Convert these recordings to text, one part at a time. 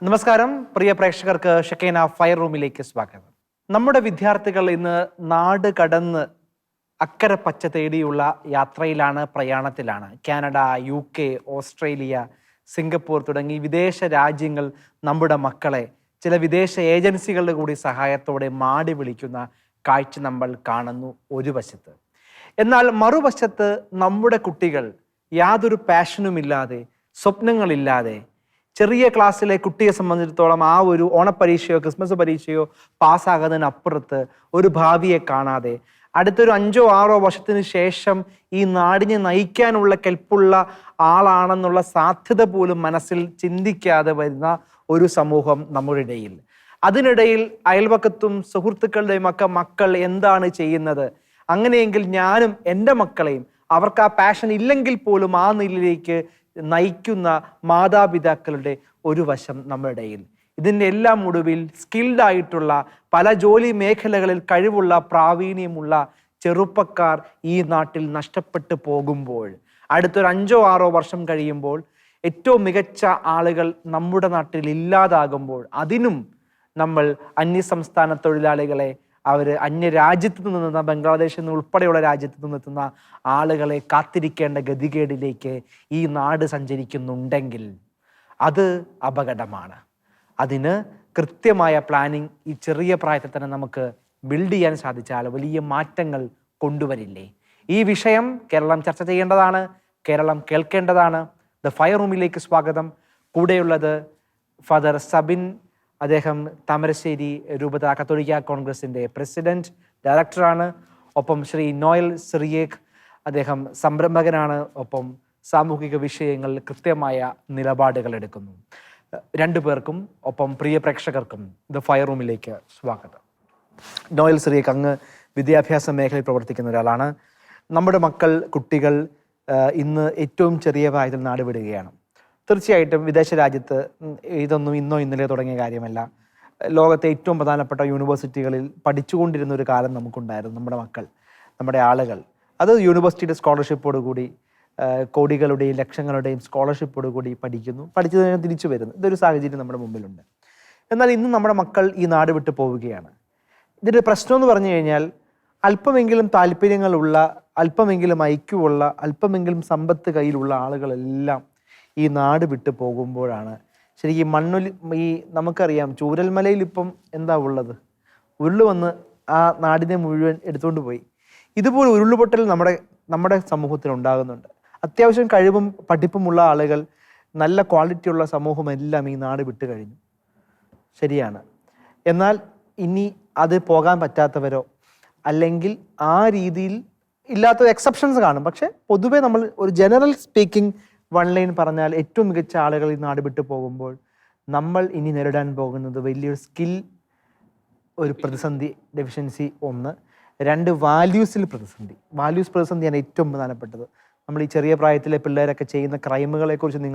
നമസ്കാരം പ്രിയ പ്രേക്ഷകർക്ക് ഷെക്കേന ഫയർ റൂമിലേക്ക് സ്വാഗതം. നമ്മുടെ വിദ്യാർത്ഥികൾ ഇന്ന് നാട് കടന്ന് അക്കരെ പച്ച തേടിയുള്ള യാത്രയിലാണ്, പ്രയാണത്തിലാണ്. കാനഡ, UK, ഓസ്ട്രേലിയ, സിംഗപ്പൂർ തുടങ്ങി വിദേശ രാജ്യങ്ങൾ നമ്മുടെ മക്കളെ ചില വിദേശ ഏജൻസികളുടെ കൂടി സഹായത്തോടെ മാടി വിളിക്കുന്ന കാഴ്ച നമ്മൾ കാണുന്നു ഒരു വശത്ത്. എന്നാൽ മറുവശത്ത് നമ്മുടെ കുട്ടികൾ യാതൊരു പാഷനുമില്ലാതെ, സ്വപ്നങ്ങളില്ലാതെ, ചെറിയ ക്ലാസ്സിലെ കുട്ടിയെ സംബന്ധിച്ചിടത്തോളം ആ ഒരു ഓണപ്പരീക്ഷയോ ക്രിസ്മസ് പരീക്ഷയോ പാസ്സാകുന്നതിനപ്പുറത്ത് ഒരു ഭാവിയെ കാണാതെ അടുത്തൊരു 5-6 വർഷത്തിന് ശേഷം ഈ നാടിനെ നയിക്കാനുള്ള കെൽപ്പുള്ള ആളാണെന്നുള്ള സാധ്യത പോലും മനസ്സിൽ ചിന്തിക്കാതെ വരുന്ന ഒരു സമൂഹം നമ്മുടെ ഇടയിൽ. അതിനിടയിൽ അയൽവക്കത്തും സുഹൃത്തുക്കളുടെയും ഒക്കെ മക്കൾ എന്താണ് ചെയ്യുന്നത്, അങ്ങനെയെങ്കിൽ ഞാനും എൻ്റെ മക്കളെയും അവർക്ക് ആ പാഷൻ ഇല്ലെങ്കിൽ പോലും ആ നിലയിലേക്ക് നയിക്കുന്ന മാതാപിതാക്കളുടെ ഒരു വശം നമ്മുടെ ഇടയിൽ. ഇതിൻ്റെ എല്ലാം ഒടുവിൽ സ്കിൽഡ് ആയിട്ടുള്ള പല ജോലി മേഖലകളിൽ കഴിവുള്ള പ്രാവീണ്യമുള്ള ചെറുപ്പക്കാർ ഈ നാട്ടിൽ നഷ്ടപ്പെട്ടു പോകുമ്പോൾ, അടുത്തൊരു 5-6 വർഷം കഴിയുമ്പോൾ ഏറ്റവും മികച്ച ആളുകൾ നമ്മുടെ നാട്ടിൽ ഇല്ലാതാകുമ്പോൾ, അതിനും നമ്മൾ അന്യസംസ്ഥാന തൊഴിലാളികളെ, അവർ അന്യരാജ്യത്ത് നിന്നെത്തുന്ന ബംഗ്ലാദേശിൽ നിന്ന് ഉൾപ്പെടെയുള്ള രാജ്യത്ത് നിന്നെത്തുന്ന ആളുകളെ കാത്തിരിക്കേണ്ട ഗതികേടിലേക്ക് ഈ നാട് സഞ്ചരിക്കുന്നുണ്ടെങ്കിൽ അത് അപകടമാണ്. അതിന് കൃത്യമായ പ്ലാനിങ് ഈ ചെറിയ പ്രായത്തിൽ തന്നെ നമുക്ക് ബിൽഡ് ചെയ്യാൻ സാധിച്ചാൽ വലിയ മാറ്റങ്ങൾ കൊണ്ടുവരില്ലേ? ഈ വിഷയം കേരളം ചർച്ച ചെയ്യേണ്ടതാണ്, കേരളം കേൾക്കേണ്ടതാണ്. ദ ഫയർ റൂമിലേക്ക് സ്വാഗതം. കൂടെയുള്ളത് ഫാദർ സബിൻ, അദ്ദേഹം താമരശ്ശേരി രൂപത കത്തോലിക്ക കോൺഗ്രസിൻ്റെ പ്രസിഡന്റ് ഡയറക്ടറാണ്. ഒപ്പം ശ്രീ നോയൽ സിറിയേഖ്, അദ്ദേഹം സംരംഭകനാണ്. ഒപ്പം സാമൂഹിക വിഷയങ്ങളിൽ കൃത്യമായ നിലപാടുകൾ എടുക്കുന്നു. രണ്ടു പേർക്കും ഒപ്പം പ്രിയ പ്രേക്ഷകർക്കും ദ ഫയർ റൂമിലേക്ക് സ്വാഗതം. നോയൽ സിറിയേഖ്, അങ്ങ് വിദ്യാഭ്യാസ മേഖലയിൽ പ്രവർത്തിക്കുന്ന ഒരാളാണ്. നമ്മുടെ മക്കൾ, കുട്ടികൾ ഇന്ന് ഏറ്റവും ചെറിയ പ്രായത്തിൽ നാട് വിടുകയാണ്. തീർച്ചയായിട്ടും വിദേശ രാജ്യത്ത് ഇതൊന്നും ഇന്നോ ഇന്നലെയോ തുടങ്ങിയ കാര്യമല്ല. ലോകത്തെ ഏറ്റവും പ്രധാനപ്പെട്ട യൂണിവേഴ്സിറ്റികളിൽ പഠിച്ചുകൊണ്ടിരുന്ന ഒരു കാലം നമുക്കുണ്ടായിരുന്നു. നമ്മുടെ മക്കൾ, നമ്മുടെ ആളുകൾ അത് യൂണിവേഴ്സിറ്റിയുടെ സ്കോളർഷിപ്പോടുകൂടി, കോടികളുടെയും ലക്ഷങ്ങളുടെയും സ്കോളർഷിപ്പോടുകൂടി പഠിക്കുന്നു, പഠിച്ചു കഴിഞ്ഞാൽ തിരിച്ചു വരുന്നു. ഇതൊരു സാഹചര്യം നമ്മുടെ മുമ്പിലുണ്ട്. എന്നാൽ ഇന്ന് നമ്മുടെ മക്കൾ ഈ നാട് വിട്ടു പോവുകയാണ്. ഇതിൻ്റെ പ്രശ്നം എന്ന് പറഞ്ഞു കഴിഞ്ഞാൽ, അല്പമെങ്കിലും താല്പര്യങ്ങളുള്ള, അല്പമെങ്കിലും ഐക്യമുള്ള, അല്പമെങ്കിലും സമ്പത്ത് കയ്യിലുള്ള ആളുകളെല്ലാം ഈ നാട് വിട്ടു പോകുമ്പോഴാണ് ശരിക്കും ഈ നമുക്കറിയാം, ചൂരൽമലയിൽ ഇപ്പം എന്താ ഉള്ളത്? ഉരുള് വന്ന് ആ നാടിനെ മുഴുവൻ എടുത്തുകൊണ്ട് പോയി. ഇതുപോലെ ഉരുളുപൊട്ടൽ നമ്മുടെ സമൂഹത്തിൽ ഉണ്ടാകുന്നുണ്ട്. അത്യാവശ്യം കഴിവും പഠിപ്പുമുള്ള ആളുകൾ, നല്ല ക്വാളിറ്റിയുള്ള സമൂഹമെല്ലാം ഈ നാട് വിട്ടു കഴിഞ്ഞു. ശരിയാണ്. എന്നാൽ ഇനി അത് പോകാൻ പറ്റാത്തവരോ അല്ലെങ്കിൽ ആ രീതിയിൽ ഇല്ലാത്ത എക്സെപ്ഷൻസ് കാണും. പക്ഷെ പൊതുവെ നമ്മൾ ഒരു ജനറൽ സ്പീക്കിംഗ് വൺ ലൈൻ പറഞ്ഞാൽ, ഏറ്റവും മികച്ച ആളുകൾ ഈ നാട് വിട്ടു പോകുമ്പോൾ നമ്മൾ ഇനി നേരിടാൻ പോകുന്നത് വലിയൊരു സ്കിൽ, ഒരു പ്രതിസന്ധി, ഡെഫിഷ്യൻസി 1. 2, വാല്യൂസിൽ പ്രതിസന്ധി. വാല്യൂസ് പ്രതിസന്ധിയാണ് ഏറ്റവും പ്രധാനപ്പെട്ടത്. നമ്മൾ ഈ ചെറിയ പ്രായത്തിലെ പിള്ളേരൊക്കെ ചെയ്യുന്ന ക്രൈമുകളെക്കുറിച്ച്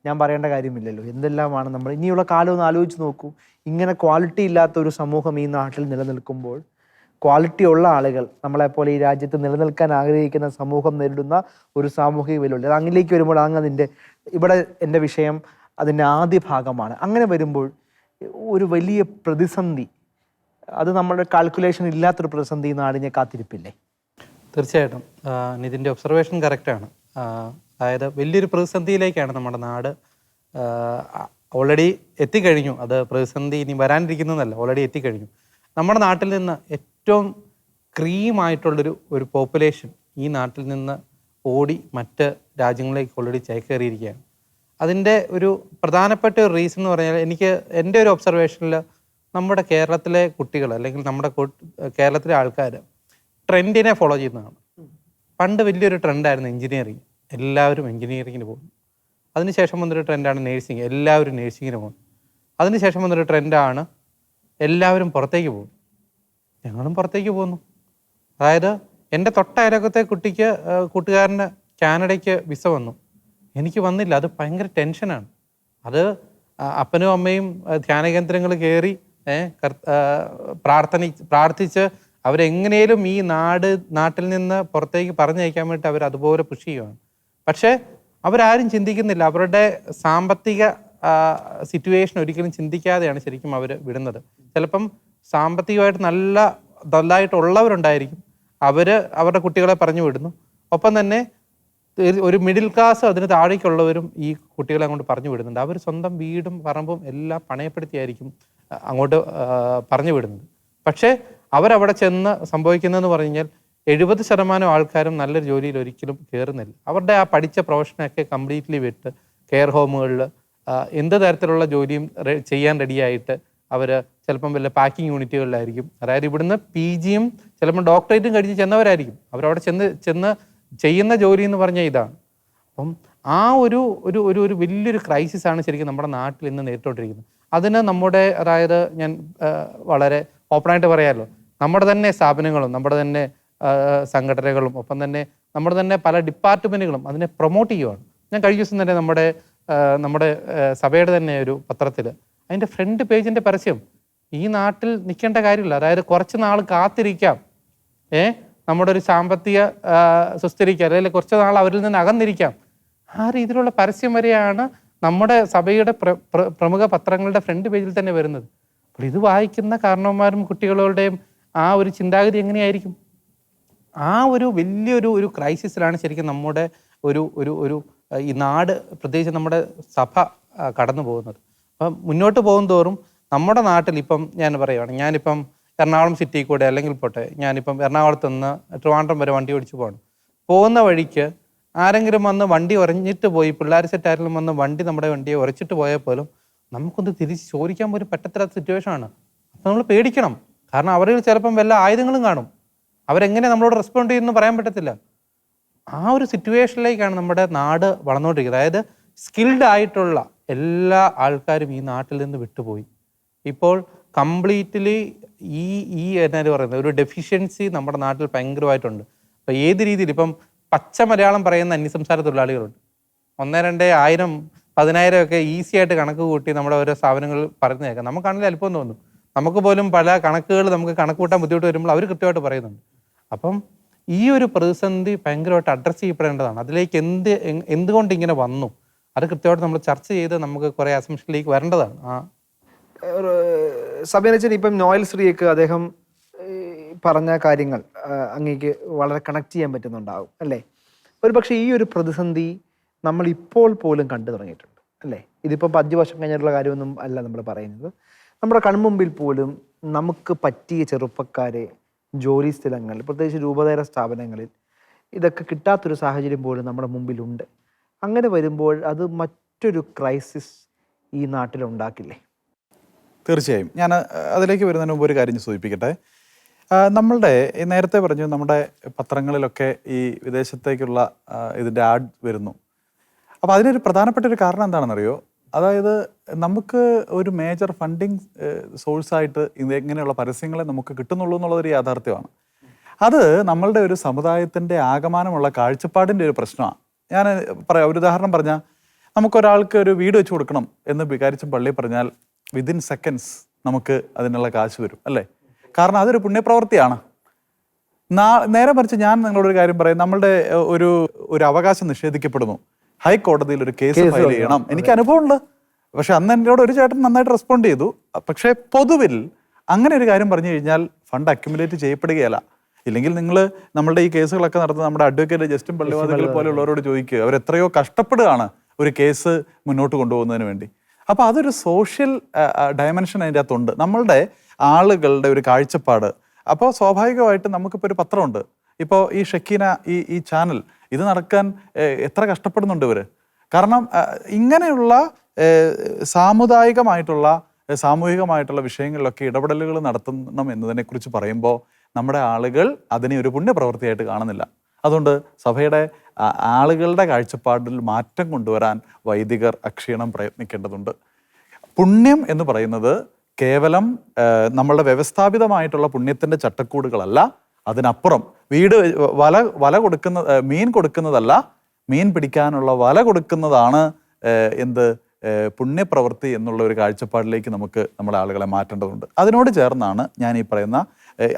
ഞാൻ പറയേണ്ട കാര്യമില്ലല്ലോ. എന്തെല്ലാമാണ് നമ്മൾ ഇനിയുള്ള കാലം ഒന്ന് ആലോചിച്ച് നോക്കൂ. ഇങ്ങനെ ക്വാളിറ്റി ഇല്ലാത്ത ഒരു സമൂഹം ഈ നാട്ടിൽ നിലനിൽക്കുമ്പോൾ, ക്വാളിറ്റി ഉള്ള ആളുകൾ, നമ്മളെപ്പോലെ ഈ രാജ്യത്ത് നിലനിൽക്കാൻ ആഗ്രഹിക്കുന്ന സമൂഹം നേരിടുന്ന ഒരു സാമൂഹിക വെല്ലുവിളി, അത് അങ്ങിലേക്ക് വരുമ്പോൾ ഇവിടെ എൻ്റെ വിഷയം അതിൻ്റെ ആദ്യ ഭാഗമാണ്. അങ്ങനെ വരുമ്പോൾ ഒരു വലിയ പ്രതിസന്ധി, അത് നമ്മുടെ കാൽക്കുലേഷൻ ഇല്ലാത്തൊരു പ്രതിസന്ധി നാടിനെ കാത്തിരിപ്പില്ലേ? തീർച്ചയായിട്ടും നിതിൻ്റെ ഒബ്സർവേഷൻ കറക്റ്റാണ്. അതായത് വലിയൊരു പ്രതിസന്ധിയിലേക്കാണ് നമ്മുടെ നാട് ഓൾറെഡി എത്തിക്കഴിഞ്ഞു. അത് പ്രതിസന്ധി ഇനി വരാനിരിക്കുന്നതല്ല, ഓൾറെഡി എത്തിക്കഴിഞ്ഞു. നമ്മുടെ നാട്ടിൽ നിന്ന് ഏറ്റവും ക്രീമായിട്ടുള്ളൊരു പോപ്പുലേഷൻ ഈ നാട്ടിൽ നിന്ന് ഓടി മറ്റ് രാജ്യങ്ങളിലേക്ക് ഓൾറെഡി ചേക്കേറിയിരിക്കുകയാണ്. അതിൻ്റെ ഒരു പ്രധാനപ്പെട്ട ഒരു റീസൺ എന്ന് പറഞ്ഞാൽ, എൻ്റെ ഒരു ഒബ്സർവേഷനിൽ നമ്മുടെ കേരളത്തിലെ കുട്ടികൾ അല്ലെങ്കിൽ നമ്മുടെ കേരളത്തിലെ ആൾക്കാർ ട്രെൻഡിനെ ഫോളോ ചെയ്യുന്നതാണ്. പണ്ട് വലിയൊരു ട്രെൻഡായിരുന്നു എഞ്ചിനീയറിങ്, എല്ലാവരും എഞ്ചിനീയറിങ്ങിന് പോകുന്നു. അതിനുശേഷം വന്നൊരു ട്രെൻഡാണ് നേഴ്സിംഗ്, എല്ലാവരും നേഴ്സിങ്ങിന് പോകുന്നു. അതിനുശേഷം വന്നൊരു ട്രെൻഡാണ് എല്ലാവരും പുറത്തേക്ക് പോകുന്നു. ഞങ്ങളും പുറത്തേക്ക് പോകുന്നു. അതായത് എൻ്റെ തൊട്ടയലക്കത്തെ കൂട്ടുകാരന് കാനഡയ്ക്ക് വിസ വന്നു, എനിക്ക് വന്നില്ല. അത് ഭയങ്കര ടെൻഷനാണ്. അത് അപ്പനും അമ്മയും ധ്യാനകേന്ദ്രങ്ങൾ കയറി പ്രാർത്ഥിച്ച് അവരെങ്ങനെയും ഈ നാട്ടിൽ നിന്ന് പുറത്തേക്ക് പറഞ്ഞയക്കാൻ വേണ്ടിയിട്ട് അവർ അതുപോലെ പുഷ് ചെയ്യുകയാണ്. പക്ഷേ അവരാരും ചിന്തിക്കുന്നില്ല അവരുടെ സാമ്പത്തിക സിറ്റുവേഷൻ ഒരിക്കലും ചിന്തിക്കാതെയാണ് ശരിക്കും അവർ വിടുന്നത്. ചിലപ്പം സാമ്പത്തികമായിട്ട് നല്ലതായിട്ടുള്ളവരുണ്ടായിരിക്കും, അവരുടെ കുട്ടികളെ പറഞ്ഞു വിടുന്നു. ഒപ്പം തന്നെ ഒരു മിഡിൽ ക്ലാസ് അതിന് താഴേക്കുള്ളവരും ഈ കുട്ടികളെ അങ്ങോട്ട് പറഞ്ഞു വിടുന്നുണ്ട്. അവർ സ്വന്തം വീടും പറമ്പും എല്ലാം പണയപ്പെടുത്തിയായിരിക്കും അങ്ങോട്ട് പറഞ്ഞു വിടുന്നത്. പക്ഷേ അവരവിടെ ചെന്ന് സംഭവിക്കുന്നതെന്ന് പറഞ്ഞു കഴിഞ്ഞാൽ 70% ആൾക്കാരും നല്ലൊരു ജോലിയിൽ ഒരിക്കലും കയറുന്നില്ല. അവരുടെ ആ പഠിച്ച പ്രൊഫഷനൊക്കെ കംപ്ലീറ്റ്ലി വിട്ട് കെയർ ഹോമുകളിൽ എന്ത് തരത്തിലുള്ള ജോലിയും ചെയ്യാൻ റെഡിയായിട്ട് അവർ ചിലപ്പം വല്ല പാക്കിംഗ് യൂണിറ്റുകളിലായിരിക്കും. അതായത് ഇവിടുന്ന് PGയും ചിലപ്പോൾ ഡോക്ടറേറ്റും കഴിഞ്ഞ് ചെന്നവരായിരിക്കും. അവരവിടെ ചെന്ന് ചെയ്യുന്ന ജോലി എന്ന് പറഞ്ഞാൽ ഇതാണ്. അപ്പം ആ ഒരു ഒരു ഒരു ഒരു വലിയൊരു ക്രൈസിസാണ് ശരിക്കും നമ്മുടെ നാട്ടിൽ ഇന്ന് നേരിട്ടുകൊണ്ടിരിക്കുന്നത്. അതിന് നമ്മുടെ, അതായത് ഞാൻ വളരെ ഓപ്പണായിട്ട് പറയാമല്ലോ, നമ്മുടെ തന്നെ സ്ഥാപനങ്ങളും നമ്മുടെ തന്നെ സംഘടനകളും ഒപ്പം തന്നെ നമ്മുടെ തന്നെ പല ഡിപ്പാർട്ട്മെൻറ്റുകളും അതിനെ പ്രൊമോട്ട് ചെയ്യുവാണ്. ഞാൻ കഴിഞ്ഞ ദിവസം തന്നെ നമ്മുടെ സഭയുടെ തന്നെ ഒരു പത്രത്തിൽ അതിൻ്റെ ഫ്രണ്ട് പേജിൻ്റെ പരസ്യം, ഈ നാട്ടിൽ നിൽക്കേണ്ട കാര്യമില്ല, അതായത് കുറച്ച് നാൾ കാത്തിരിക്കാം, നമ്മുടെ ഒരു സാമ്പത്തിക സുസ്ഥിരിക്കുക, അല്ലെങ്കിൽ കുറച്ച് നാൾ അവരിൽ നിന്ന് അകന്നിരിക്കാം, ആ രീതിയിലുള്ള പരസ്യം വരെയാണ് നമ്മുടെ സഭയുടെ പ്രമുഖ പത്രങ്ങളുടെ ഫ്രണ്ട് പേജിൽ തന്നെ വരുന്നത്. അപ്പോൾ ഇത് വായിക്കുന്ന കാരണവന്മാരും കുട്ടികളുടെയും ആ ഒരു ചിന്താഗതി എങ്ങനെയായിരിക്കും? ആ ഒരു വലിയൊരു ക്രൈസിസിലാണ് ശരിക്കും നമ്മുടെ ഒരു ഈ നാട്, പ്രത്യേകിച്ച് നമ്മുടെ സഭ കടന്നു പോകുന്നത്. അപ്പം മുന്നോട്ട് പോകും തോറും നമ്മുടെ നാട്ടിൽ ഇപ്പം ഞാൻ പറയുകയാണ്, ഞാനിപ്പം എറണാകുളം സിറ്റി കൂടെ അല്ലെങ്കിൽ പോട്ടെ, ഞാനിപ്പം എറണാകുളത്ത് നിന്ന് ട്രിവാൻഡ്രം വരെ വണ്ടി ഓടിച്ചു പോകുന്ന വഴിക്ക് ആരെങ്കിലും വന്ന് വണ്ടി ഉറഞ്ഞിട്ട് പോയി, പിള്ളേർ സെറ്റാരെങ്കിലും വന്ന് നമ്മുടെ വണ്ടിയെ ഉരച്ചിട്ട് പോയാൽ പോലും നമുക്കൊന്ന് തിരിച്ച് ചോദിക്കാൻ പോലും പറ്റത്തില്ലാത്ത സിറ്റുവേഷനാണ്. അപ്പം നമ്മൾ പേടിക്കണം. കാരണം അവരിൽ ചിലപ്പം വല്ല ആയുധങ്ങളും കാണും, അവരെങ്ങനെ നമ്മളോട് റെസ്പോണ്ട് ചെയ്യുമെന്ന് പറയാൻ പറ്റത്തില്ല. ആ ഒരു സിറ്റുവേഷനിലേക്കാണ് നമ്മുടെ നാട് വളർന്നുകൊണ്ടിരിക്കുന്നത്. അതായത് സ്കിൽഡ് ആയിട്ടുള്ള എല്ലാ ആൾക്കാരും ഈ നാട്ടിൽ നിന്ന് വിട്ടുപോയി. ഇപ്പോൾ കംപ്ലീറ്റ്ലി ഈ എന്നാലും പറയുന്നത് ഒരു ഡെഫിഷ്യൻസി നമ്മുടെ നാട്ടിൽ ഭയങ്കരമായിട്ടുണ്ട്. അപ്പോൾ ഏത് രീതിയിൽ ഇപ്പം പച്ച മലയാളം പറയുന്ന അന്യസംസ്ഥാന തൊഴിലാളികളുണ്ട്. 1, 2, 1000, 10,000 ഒക്കെ ഈസി ആയിട്ട് കണക്ക് കൂട്ടി നമ്മുടെ ഓരോ സ്ഥാപനങ്ങളിൽ പറഞ്ഞു കേൾക്കാം. നമുക്കാണെങ്കിൽ അല്പം തോന്നും. നമുക്ക് പോലും പല കണക്കുകൾ നമുക്ക് കണക്ക് കൂട്ടാൻ ബുദ്ധിമുട്ട് വരുമ്പോൾ അവർ കൃത്യമായിട്ട് പറയുന്നുണ്ട്. അപ്പം ഈ ഒരു പ്രതിസന്ധി ഭയങ്കരമായിട്ട് അഡ്രസ്സ് ചെയ്യപ്പെടേണ്ടതാണ്. അതിലേക്ക് എന്തുകൊണ്ട് ഇങ്ങനെ വന്നു, അത് കൃത്യമായിട്ട് നമ്മൾ ചർച്ച ചെയ്ത് നമുക്ക് കുറേ അസംഷനിലേക്ക് വരേണ്ടതാണ്. സബീനച്ചൻ, ഇപ്പം നോയൽ ശ്രീയൊക്കെ അദ്ദേഹം പറഞ്ഞ കാര്യങ്ങൾ അങ്ങേക്ക് വളരെ കണക്ട് ചെയ്യാൻ പറ്റുന്നുണ്ടാവും അല്ലേ? ഒരു പക്ഷേ ഈ ഒരു പ്രതിസന്ധി നമ്മൾ ഇപ്പോൾ പോലും കണ്ടു തുടങ്ങിയിട്ടുണ്ട് അല്ലേ? ഇതിപ്പോൾ 5 വർഷം കഴിഞ്ഞിട്ടുള്ള കാര്യമൊന്നും അല്ല നമ്മൾ പറയുന്നത്. നമ്മുടെ കൺമുമ്പിൽ പോലും നമുക്ക് പറ്റിയ ചെറുപ്പക്കാരെ ജോലി സ്ഥലങ്ങളിൽ, പ്രത്യേകിച്ച് രൂപതര സ്ഥാപനങ്ങളിൽ ഇതൊക്കെ കിട്ടാത്തൊരു സാഹചര്യം പോലും നമ്മുടെ മുമ്പിലുണ്ട്. അങ്ങനെ വരുമ്പോൾ അത് മറ്റൊരു ക്രൈസിസ് ഈ നാട്ടിലുണ്ടാക്കില്ലേ? തീർച്ചയായും. ഞാൻ അതിലേക്ക് വരുന്നതിന് മുമ്പ് ഒരു കാര്യം സൂചിപ്പിക്കട്ടെ. നമ്മളുടെ നേരത്തെ പറഞ്ഞു, നമ്മുടെ പത്രങ്ങളിലൊക്കെ ഈ വിദേശത്തേക്കുള്ള ഇതിൻ്റെ ആഡ് വരുന്നു. അപ്പോൾ അതിനൊരു പ്രധാനപ്പെട്ട ഒരു കാരണം എന്താണെന്നറിയോ? അതായത് നമുക്ക് ഒരു മേജർ ഫണ്ടിങ് സോഴ്സായിട്ട് ഇങ്ങനെയുള്ള പരസ്യങ്ങളെ നമുക്ക് കിട്ടുന്നുള്ളൂ എന്നുള്ളതൊരു യാഥാർത്ഥ്യമാണ്. അത് നമ്മളുടെ ഒരു സമുദായത്തിൻ്റെ ആകമാനമുള്ള കാഴ്ചപ്പാടിൻ്റെ ഒരു പ്രശ്നമാണ്. ഞാൻ പറയാം, ഒരു ഉദാഹരണം പറഞ്ഞാൽ, നമുക്കൊരാൾക്ക് ഒരു വീട് വെച്ച് കൊടുക്കണം എന്ന് വികാരിച്ചും പള്ളി പറഞ്ഞാൽ വിതിൻ സെക്കൻഡ്സ് നമുക്ക് അതിനുള്ള കാശ് വരും അല്ലേ? കാരണം അതൊരു പുണ്യപ്രവൃത്തിയാണ്. നേരെ മറിച്ച് ഞാൻ നിങ്ങളോടൊരു കാര്യം പറയാം, നമ്മളുടെ ഒരു അവകാശം നിഷേധിക്കപ്പെടുന്നു, ഹൈക്കോടതിയിൽ ഒരു കേസ് ഫയൽ ചെയ്യണം. എനിക്ക് അനുഭവമുണ്ട്. പക്ഷെ അന്ന് എന്നോട് ഒരു ചേട്ടൻ നന്നായിട്ട് റെസ്പോണ്ട് ചെയ്തു. പക്ഷേ പൊതുവിൽ അങ്ങനെ ഒരു കാര്യം പറഞ്ഞു കഴിഞ്ഞാൽ ഫണ്ട് അക്യുമുലേറ്റ് ചെയ്യപ്പെടുകയല്ല. ഇല്ലെങ്കിൽ നമ്മളുടെ ഈ കേസുകളൊക്കെ നടത്തുന്ന നമ്മുടെ അഡ്വക്കേറ്റ് ജസ്റ്റിൻ പള്ളിവാതിൽ പോലെയുള്ളവരോട് ചോദിക്കുക, അവരെത്രയോ കഷ്ടപ്പെടുകയാണ് ഒരു കേസ് മുന്നോട്ട് കൊണ്ടുപോകുന്നതിന് വേണ്ടി. അപ്പോൾ അതൊരു സോഷ്യൽ ഡയമെൻഷൻ അതിൻ്റെ അകത്തുണ്ട്, നമ്മളുടെ ആളുകളുടെ ഒരു കാഴ്ചപ്പാട്. അപ്പോൾ സ്വാഭാവികമായിട്ട് നമുക്കിപ്പോൾ ഒരു പത്രമുണ്ട്, ഇപ്പോൾ ഈ ഷക്കീന ഈ ചാനൽ ഇത് നടക്കാൻ എത്ര കഷ്ടപ്പെടുന്നുണ്ട് ഇവർ. കാരണം ഇങ്ങനെയുള്ള സാമൂഹികമായിട്ടുള്ള വിഷയങ്ങളിലൊക്കെ ഇടപെടലുകൾ നടത്തണം എന്നതിനെക്കുറിച്ച് പറയുമ്പോൾ നമ്മുടെ ആളുകൾ അതിനെ ഒരു പുണ്യപ്രവൃത്തിയായിട്ട് കാണുന്നില്ല. അതുകൊണ്ട് സഭയുടെ ആളുകളുടെ കാഴ്ചപ്പാടിൽ മാറ്റം കൊണ്ടുവരാൻ വൈദികർ അക്ഷീണം പ്രയത്നിക്കേണ്ടതുണ്ട്. പുണ്യം എന്ന് പറയുന്നത് കേവലം നമ്മളുടെ വ്യവസ്ഥാപിതമായിട്ടുള്ള പുണ്യത്തിൻ്റെ ചട്ടക്കൂടുകളല്ല, അതിനപ്പുറം വല കൊടുക്കുന്ന മീൻ കൊടുക്കുന്നതല്ല, മീൻ പിടിക്കാനുള്ള വല കൊടുക്കുന്നതാണ് പുണ്യപ്രവൃത്തി എന്നുള്ള ഒരു കാഴ്ചപ്പാടിലേക്ക് നമുക്ക് നമ്മുടെ ആളുകളെ മാറ്റേണ്ടതുണ്ട്. അതിനോട് ചേർന്നാണ് ഞാൻ ഈ പറയുന്ന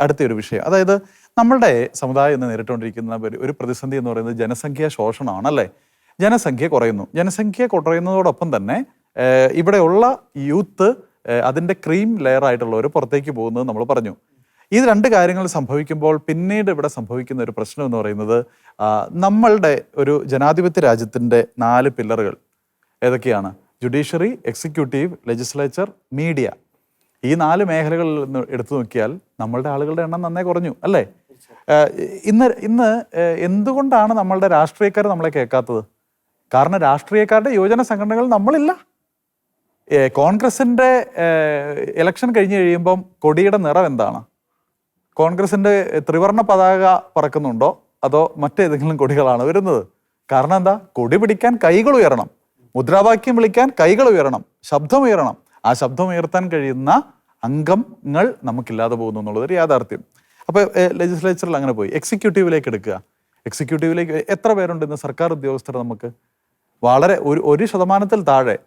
അടുത്തൊരു വിഷയം. അതായത് നമ്മളുടെ സമുദായം ഇന്ന് നേരിട്ടുകൊണ്ടിരിക്കുന്ന ഒരു പ്രതിസന്ധി എന്ന് പറയുന്നത് ജനസംഖ്യാ ശോഷണമാണ് അല്ലേ? ജനസംഖ്യ കുറയുന്നതോടൊപ്പം തന്നെ ഇവിടെയുള്ള യൂത്ത് അതിൻ്റെ ക്രീം ലെയർ ആയിട്ടുള്ളവർ പുറത്തേക്ക് പോകുന്നത് നമ്മൾ പറഞ്ഞു. ഇത് രണ്ട് കാര്യങ്ങൾ സംഭവിക്കുമ്പോൾ പിന്നീട് ഇവിടെ സംഭവിക്കുന്ന ഒരു പ്രശ്നം എന്ന് പറയുന്നത് നമ്മളുടെ ഒരു ജനാധിപത്യ രാജ്യത്തിൻ്റെ 4 പില്ലറുകൾ ഏതൊക്കെയാണ്? Judiciary, executive, legislature, media. ഈ 4 മേഖലകളിൽ നിന്ന് എടുത്തു നോക്കിയാൽ നമ്മളുടെ ആളുകളുടെ എണ്ണം നന്നേ കുറഞ്ഞു അല്ലേ? ഇന്ന് എന്തുകൊണ്ടാണ് നമ്മളുടെ രാഷ്ട്രീയക്കാർ നമ്മളെ കേൾക്കാത്തത്? കാരണം രാഷ്ട്രീയക്കാരുടെ യുവജന സംഘടനകൾ നമ്മളില്ല. കോൺഗ്രസിൻ്റെ ഇലക്ഷൻ കഴിഞ്ഞ് കഴിയുമ്പം കൊടിയുടെ നിറം എന്താണ്? കോൺഗ്രസിൻ്റെ ത്രിവർണ്ണ പതാക പറക്കുന്നുണ്ടോ അതോ മറ്റേതെങ്കിലും കൊടികളാണ് വരുന്നത്? കാരണം എന്താ? കൊടി പിടിക്കാൻ കൈകൾ ഉയരണം, മുദ്രാവാക്യം വിളിക്കാൻ കൈകൾ ഉയരണം, ശബ്ദം ഉയരണം. ആ ശബ്ദം ഉയർത്താൻ കഴിയുന്ന അംഗങ്ങൾ നമുക്കില്ലാതെ പോകുന്നു എന്നുള്ളതൊരു യാഥാർത്ഥ്യം. അപ്പോൾ ലെജിസ്ലേച്ചറിൽ അങ്ങനെ പോയി. എക്സിക്യൂട്ടീവിലേക്ക് എടുക്കുക. എക്സിക്യൂട്ടീവിലേക്ക് എത്ര പേരുണ്ട് ഇന്ന് സർക്കാർ ഉദ്യോഗസ്ഥർ? നമുക്ക് വളരെ 1% താഴെ.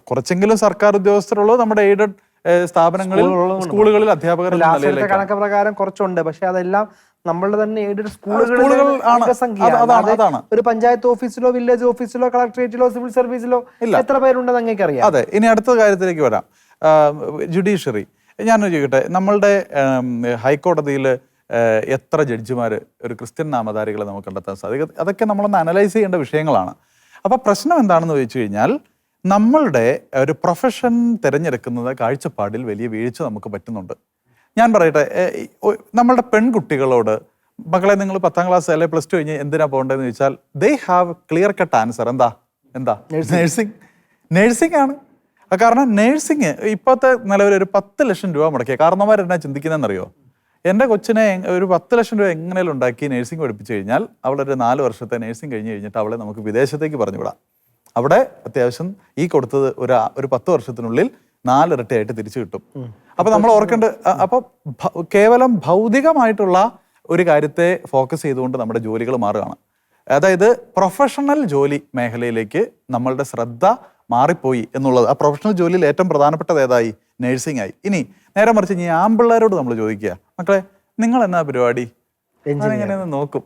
കുറച്ചെങ്കിലും സർക്കാർ ഉദ്യോഗസ്ഥരുള്ളത് നമ്മുടെ എയ്ഡഡ് സ്ഥാപനങ്ങളിൽ, സ്കൂളുകളിൽ അധ്യാപകർ കണക്ക് പ്രകാരം കുറച്ചുണ്ട്. പക്ഷെ അതെല്ലാം നമ്മളുടെ തന്നെ എയ്ഡഡ് സ്കൂളുകൾ അതാണ്. ഒരു പഞ്ചായത്ത് ഓഫീസിലോ വില്ലേജ് ഓഫീസിലോ കളക്ടറേറ്റിലോ സിവിൽ സർവീസിലോ എത്ര പേരുണ്ടെന്ന് നിങ്ങൾക്ക് അറിയാം. അതെ. ഇനി അടുത്ത കാര്യത്തിലേക്ക് വരാം. ജുഡീഷ്യറി. ഞാൻ ചോദിക്കട്ടെ, നമ്മളുടെ ഹൈക്കോടതിയിൽ എത്ര ജഡ്ജിമാർ ഒരു ക്രിസ്ത്യൻ നാമധാരികളെ നമുക്ക് കണ്ടെത്താൻ സാധിക്കും? അതൊക്കെ നമ്മളൊന്ന് അനലൈസ് ചെയ്യേണ്ട വിഷയങ്ങളാണ്. അപ്പോൾ പ്രശ്നം എന്താണെന്ന് ചോദിച്ചു കഴിഞ്ഞാൽ നമ്മളുടെ ഒരു പ്രൊഫഷൻ തിരഞ്ഞെടുക്കുന്നത് കാഴ്ചപ്പാടിൽ വലിയ വീഴ്ച നമുക്ക് പറ്റുന്നുണ്ട്. ഞാൻ പറയട്ടെ, നമ്മളുടെ പെൺകുട്ടികളോട് മക്കളെ നിങ്ങൾ 10ാം ക്ലാസ് അല്ലെങ്കിൽ +2 കഴിഞ്ഞ് എന്തിനാ പോകേണ്ടതെന്ന് ചോദിച്ചാൽ they have clear cut answer. എന്താ? നേഴ്സിംഗ് ആണ്. കാരണം നേഴ്സിംഗ് ഇപ്പോഴത്തെ നിലവിൽ ഒരു 10 ലക്ഷം രൂപ മുടക്കിയ കാരണവന്മാരെന്നാ ചിന്തിക്കുന്നതെന്നറിയോ? എൻ്റെ കൊച്ചിനെ ഒരു 10 ലക്ഷം രൂപ എങ്ങനെയും ഉണ്ടാക്കി നേഴ്സിംഗ് പഠിപ്പിച്ചു കഴിഞ്ഞാൽ അവളൊരു 4 വർഷത്തെ നേഴ്സിംഗ് കഴിഞ്ഞ് കഴിഞ്ഞിട്ട് അവളെ നമുക്ക് വിദേശത്തേക്ക് പറഞ്ഞു വിടാം. അവിടെ അത്യാവശ്യം ഈ കൊടുത്തത് ഒരു 10 വർഷത്തിനുള്ളിൽ 4 ഇരട്ടിയായിട്ട് തിരിച്ചു കിട്ടും. അപ്പൊ നമ്മൾ ഓർക്കേണ്ട, അപ്പൊ കേവലം ഭൗതികമായിട്ടുള്ള ഒരു കാര്യത്തെ ഫോക്കസ് ചെയ്തുകൊണ്ട് നമ്മുടെ ജോലികൾ മാറുകയാണ്. അതായത് പ്രൊഫഷണൽ ജോലി മേഖലയിലേക്ക് നമ്മളുടെ ശ്രദ്ധ മാറിപ്പോയി എന്നുള്ളത്. ആ പ്രൊഫഷണൽ ജോലിയിൽ ഏറ്റവും പ്രധാനപ്പെട്ടത് ഏതായി? നേഴ്സിംഗ് ആയി. ഇനി നേരെ മറിച്ച് ഈ ആമ്പിള്ളേരോട് നമ്മൾ ചോദിക്കുക, മക്കളെ നിങ്ങൾ എന്നാ പരിപാടി? ഞാനിങ്ങനെ നോക്കും.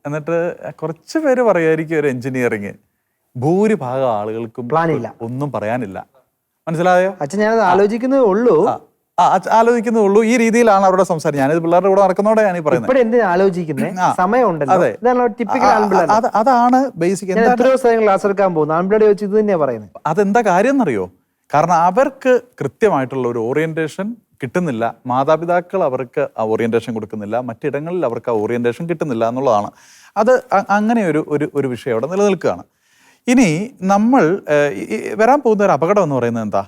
എന്നിട്ട് കുറച്ച് പേര് പറയുമായിരിക്കും ഒരു എഞ്ചിനീയറിങ്. ഭൂരിഭാഗം ആളുകൾക്കും പ്ലാനില്ല, ഒന്നും പറയാനില്ല. മനസ്സിലായോ? അച്ഛൻ ഞാനത് ആലോചിക്കുന്നേ ഉള്ളൂ. ആലോചിക്കുന്നുള്ളൂ. ഈ രീതിയിലാണ് അവരുടെ സംസാരം. ഞാനിത് പിള്ളേരുടെ കൂടെ നടക്കുന്നതോടെ ഞാൻ ഈ പറയുന്നത്. അതാണ് ബേസിക്. അതെന്താ കാര്യം എന്നറിയോ? കാരണം അവർക്ക് കൃത്യമായിട്ടുള്ള ഒരു ഓറിയന്റേഷൻ കിട്ടുന്നില്ല. മാതാപിതാക്കൾ അവർക്ക് ആ ഓറിയന്റേഷൻ കൊടുക്കുന്നില്ല. മറ്റിടങ്ങളിൽ അവർക്ക് ആ ഓറിയന്റേഷൻ കിട്ടുന്നില്ല എന്നുള്ളതാണ്. അത് അങ്ങനെ ഒരു വിഷയം അവിടെ നിലനിൽക്കുകയാണ്. ഇനി നമ്മൾ വരാൻ പോകുന്ന ഒരു അപകടം എന്ന് പറയുന്നത് എന്താ?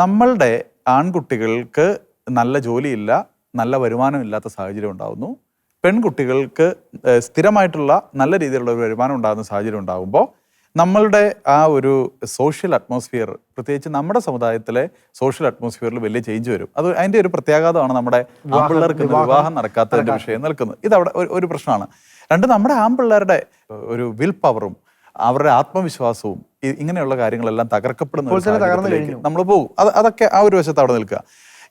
നമ്മളുടെ ആൺകുട്ടികൾക്ക് നല്ല ജോലിയില്ല, നല്ല വരുമാനം ഇല്ലാത്ത സാഹചര്യം ഉണ്ടാകുന്നു. പെൺകുട്ടികൾക്ക് സ്ഥിരമായിട്ടുള്ള നല്ല രീതിയിലുള്ള ഒരു വരുമാനം ഉണ്ടാകുന്ന സാഹചര്യം ഉണ്ടാകുമ്പോൾ നമ്മളുടെ ആ ഒരു സോഷ്യൽ അറ്റ്മോസ്ഫിയർ, പ്രത്യേകിച്ച് നമ്മുടെ സമുദായത്തിലെ സോഷ്യൽ അറ്റ്മോസ്ഫിയറിൽ വലിയ ചേഞ്ച് വരും. അത് അതിൻ്റെ ഒരു പ്രത്യാഘാതമാണ് നമ്മുടെ ആൺപിള്ളേർക്ക് വിവാഹം നടക്കാത്തതിൻ്റെ വിഷയം നിൽക്കുന്നത്. ഇതവിടെ ഒരു പ്രശ്നമാണ്. രണ്ട്, നമ്മുടെ ആൺപിള്ളേരുടെ ഒരു വിൽ പവറും അവരുടെ ആത്മവിശ്വാസവും ഇങ്ങനെയുള്ള കാര്യങ്ങളെല്ലാം തകർക്കപ്പെടുന്ന നമ്മൾ പോകും. അതൊക്കെ ആ ഒരു വശത്ത് അവിടെ നിൽക്കുക.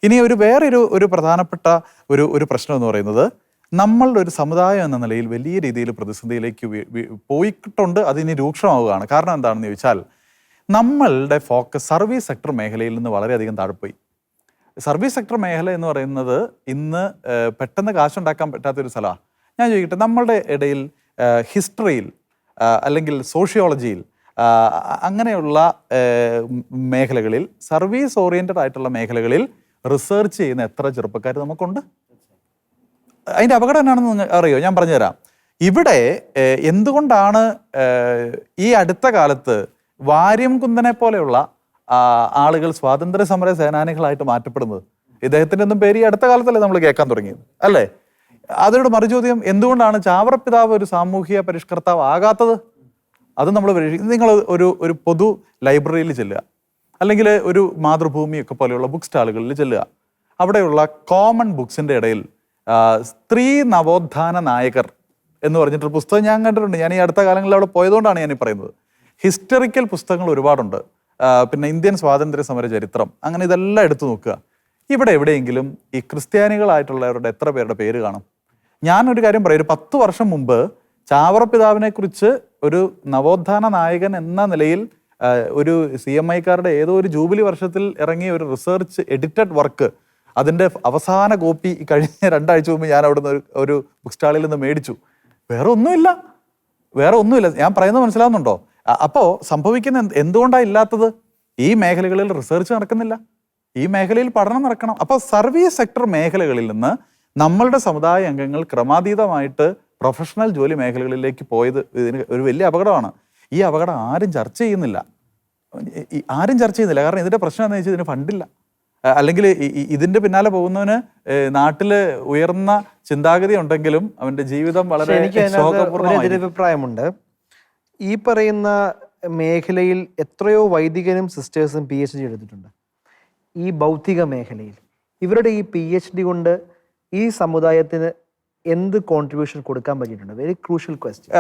ഇനി വേറൊരു പ്രധാനപ്പെട്ട ഒരു പ്രശ്നം എന്ന് പറയുന്നത്, നമ്മളുടെ ഒരു സമുദായം എന്ന നിലയിൽ വലിയ രീതിയിൽ പ്രതിസന്ധിയിലേക്ക് പോയിട്ടുണ്ട്. അതിനി രൂക്ഷമാവുകയാണ്. കാരണം എന്താണെന്ന് ചോദിച്ചാൽ, നമ്മളുടെ ഫോക്കസ് സർവീസ് സെക്ടർ മേഖലയിൽ നിന്ന് വളരെയധികം താഴെപ്പോയി. സർവീസ് സെക്ടർ മേഖല എന്ന് പറയുന്നത് ഇന്ന് പെട്ടെന്ന് കാശുണ്ടാക്കാൻ പറ്റാത്തൊരു സ്ഥലമാണ്. ഞാൻ ചോദിക്കട്ടെ, നമ്മളുടെ ഇടയിൽ ഹിസ്റ്ററിയിൽ അല്ലെങ്കിൽ സോഷ്യോളജിയിൽ അങ്ങനെയുള്ള മേഖലകളിൽ, സർവീസ് ഓറിയൻറ്റഡ് ആയിട്ടുള്ള മേഖലകളിൽ റിസർച്ച് ചെയ്യുന്ന എത്ര ചെറുപ്പക്കാർ നമുക്കുണ്ട്? അതിൻ്റെ അപകടം എന്നാണെന്ന് അറിയോ? ഞാൻ പറഞ്ഞുതരാം. ഇവിടെ എന്തുകൊണ്ടാണ് ഈ അടുത്ത കാലത്ത് വാര്യംകുന്തനെ പോലെയുള്ള ആളുകൾ സ്വാതന്ത്ര്യ സമര സേനാനികളായിട്ട് മാറ്റപ്പെടുന്നത്? ഇദ്ദേഹത്തിൻ്റെ ഒന്നും പേര് ഈ അടുത്ത കാലത്തല്ലേ നമ്മൾ കേൾക്കാൻ തുടങ്ങിയത്, അല്ലേ? അതിനോട് മറുചോദ്യം, എന്തുകൊണ്ടാണ് ചാവറപ്പിതാവ് ഒരു സാമൂഹിക പരിഷ്കർത്താവ് ആകാത്തത്? അത് നമ്മൾ നിങ്ങൾ ഒരു പൊതു ലൈബ്രറിയിൽ ചെല്ലുക, അല്ലെങ്കിൽ ഒരു മാതൃഭൂമിയൊക്കെ പോലെയുള്ള ബുക്ക് സ്റ്റാളുകളിൽ ചെല്ലുക. അവിടെയുള്ള കോമൺ ബുക്സിൻ്റെ ഇടയിൽ സ്ത്രീ നവോത്ഥാന നായകർ എന്ന് പറഞ്ഞിട്ടൊരു പുസ്തകം ഞാൻ കണ്ടിട്ടുണ്ട്. ഞാൻ ഈ അടുത്ത കാലങ്ങളിൽ അവിടെ പോയതുകൊണ്ടാണ് ഞാൻ ഈ പറയുന്നത്. ഹിസ്റ്ററിക്കൽ പുസ്തകങ്ങൾ ഒരുപാടുണ്ട്. പിന്നെ ഇന്ത്യൻ സ്വാതന്ത്ര്യ സമര ചരിത്രം, അങ്ങനെ ഇതെല്ലാം എടുത്തു നോക്കുക. ഇവിടെ എവിടെയെങ്കിലും ഈ ക്രിസ്ത്യാനികളായിട്ടുള്ളവരുടെ എത്ര പേരുടെ പേര് കാണും? ഞാനൊരു കാര്യം പറയാം, ഒരു 10 വർഷം മുമ്പ് ചാവറപ്പിതാവിനെ കുറിച്ച് ഒരു നവോത്ഥാന നായകൻ എന്ന നിലയിൽ ഒരു CMIക്കാരുടെ ഏതോ ഒരു ജൂബിലി വർഷത്തിൽ ഇറങ്ങിയ ഒരു റിസർച്ച് എഡിറ്റഡ് വർക്ക്, അതിൻ്റെ അവസാന കോപ്പി കഴിഞ്ഞ 2 ആഴ്ച മുമ്പ് ഞാൻ അവിടുന്ന് ഒരു ബുക്ക് സ്റ്റാളിൽ നിന്ന് മേടിച്ചു. വേറെ ഒന്നുമില്ല. ഞാൻ പറയുന്നത് മനസ്സിലാവുന്നുണ്ടോ? അപ്പോൾ സംഭവിക്കുന്ന എന്തുകൊണ്ടാണ് ഇല്ലാത്തത്? ഈ മേഖലകളിൽ റിസർച്ച് നടക്കുന്നില്ല, ഈ മേഖലയിൽ പഠനം നടക്കണം. അപ്പോൾ സർവീസ് സെക്ടർ മേഖലകളിൽ നിന്ന് നമ്മളുടെ സമുദായ അംഗങ്ങൾ ക്രമാതീതമായിട്ട് പ്രൊഫഷണൽ ജോലി മേഖലകളിലേക്ക് പോയത് ഇതിന് ഒരു വലിയ അപകടമാണ്. ഈ അപകടം ആരും ചർച്ച ചെയ്യുന്നില്ല. കാരണം ഇതിൻ്റെ പ്രശ്നം എന്താണെന്ന് വെച്ചാൽ ഇതിന് ഫണ്ടില്ല. അല്ലെങ്കിൽ ഇതിൻ്റെ പിന്നാലെ പോകുന്നവന് നാട്ടില് ഉയർന്ന ചിന്താഗതി ഉണ്ടെങ്കിലും അവന്റെ ജീവിതം വളരെ അഭിപ്രായമുണ്ട്. ഈ പറയുന്ന മേഖലയിൽ എത്രയോ വൈദികനും സിസ്റ്റേഴ്സും PhD എടുത്തിട്ടുണ്ട്. ഈ ഭൗതിക മേഖലയിൽ ഇവരുടെ ഈ PhD കൊണ്ട് ഈ സമുദായത്തിന് എന്ത് കോൺട്രിബ്യൂഷൻ കൊടുക്കാൻ പറ്റിയിട്ടുണ്ട്? Very crucial question.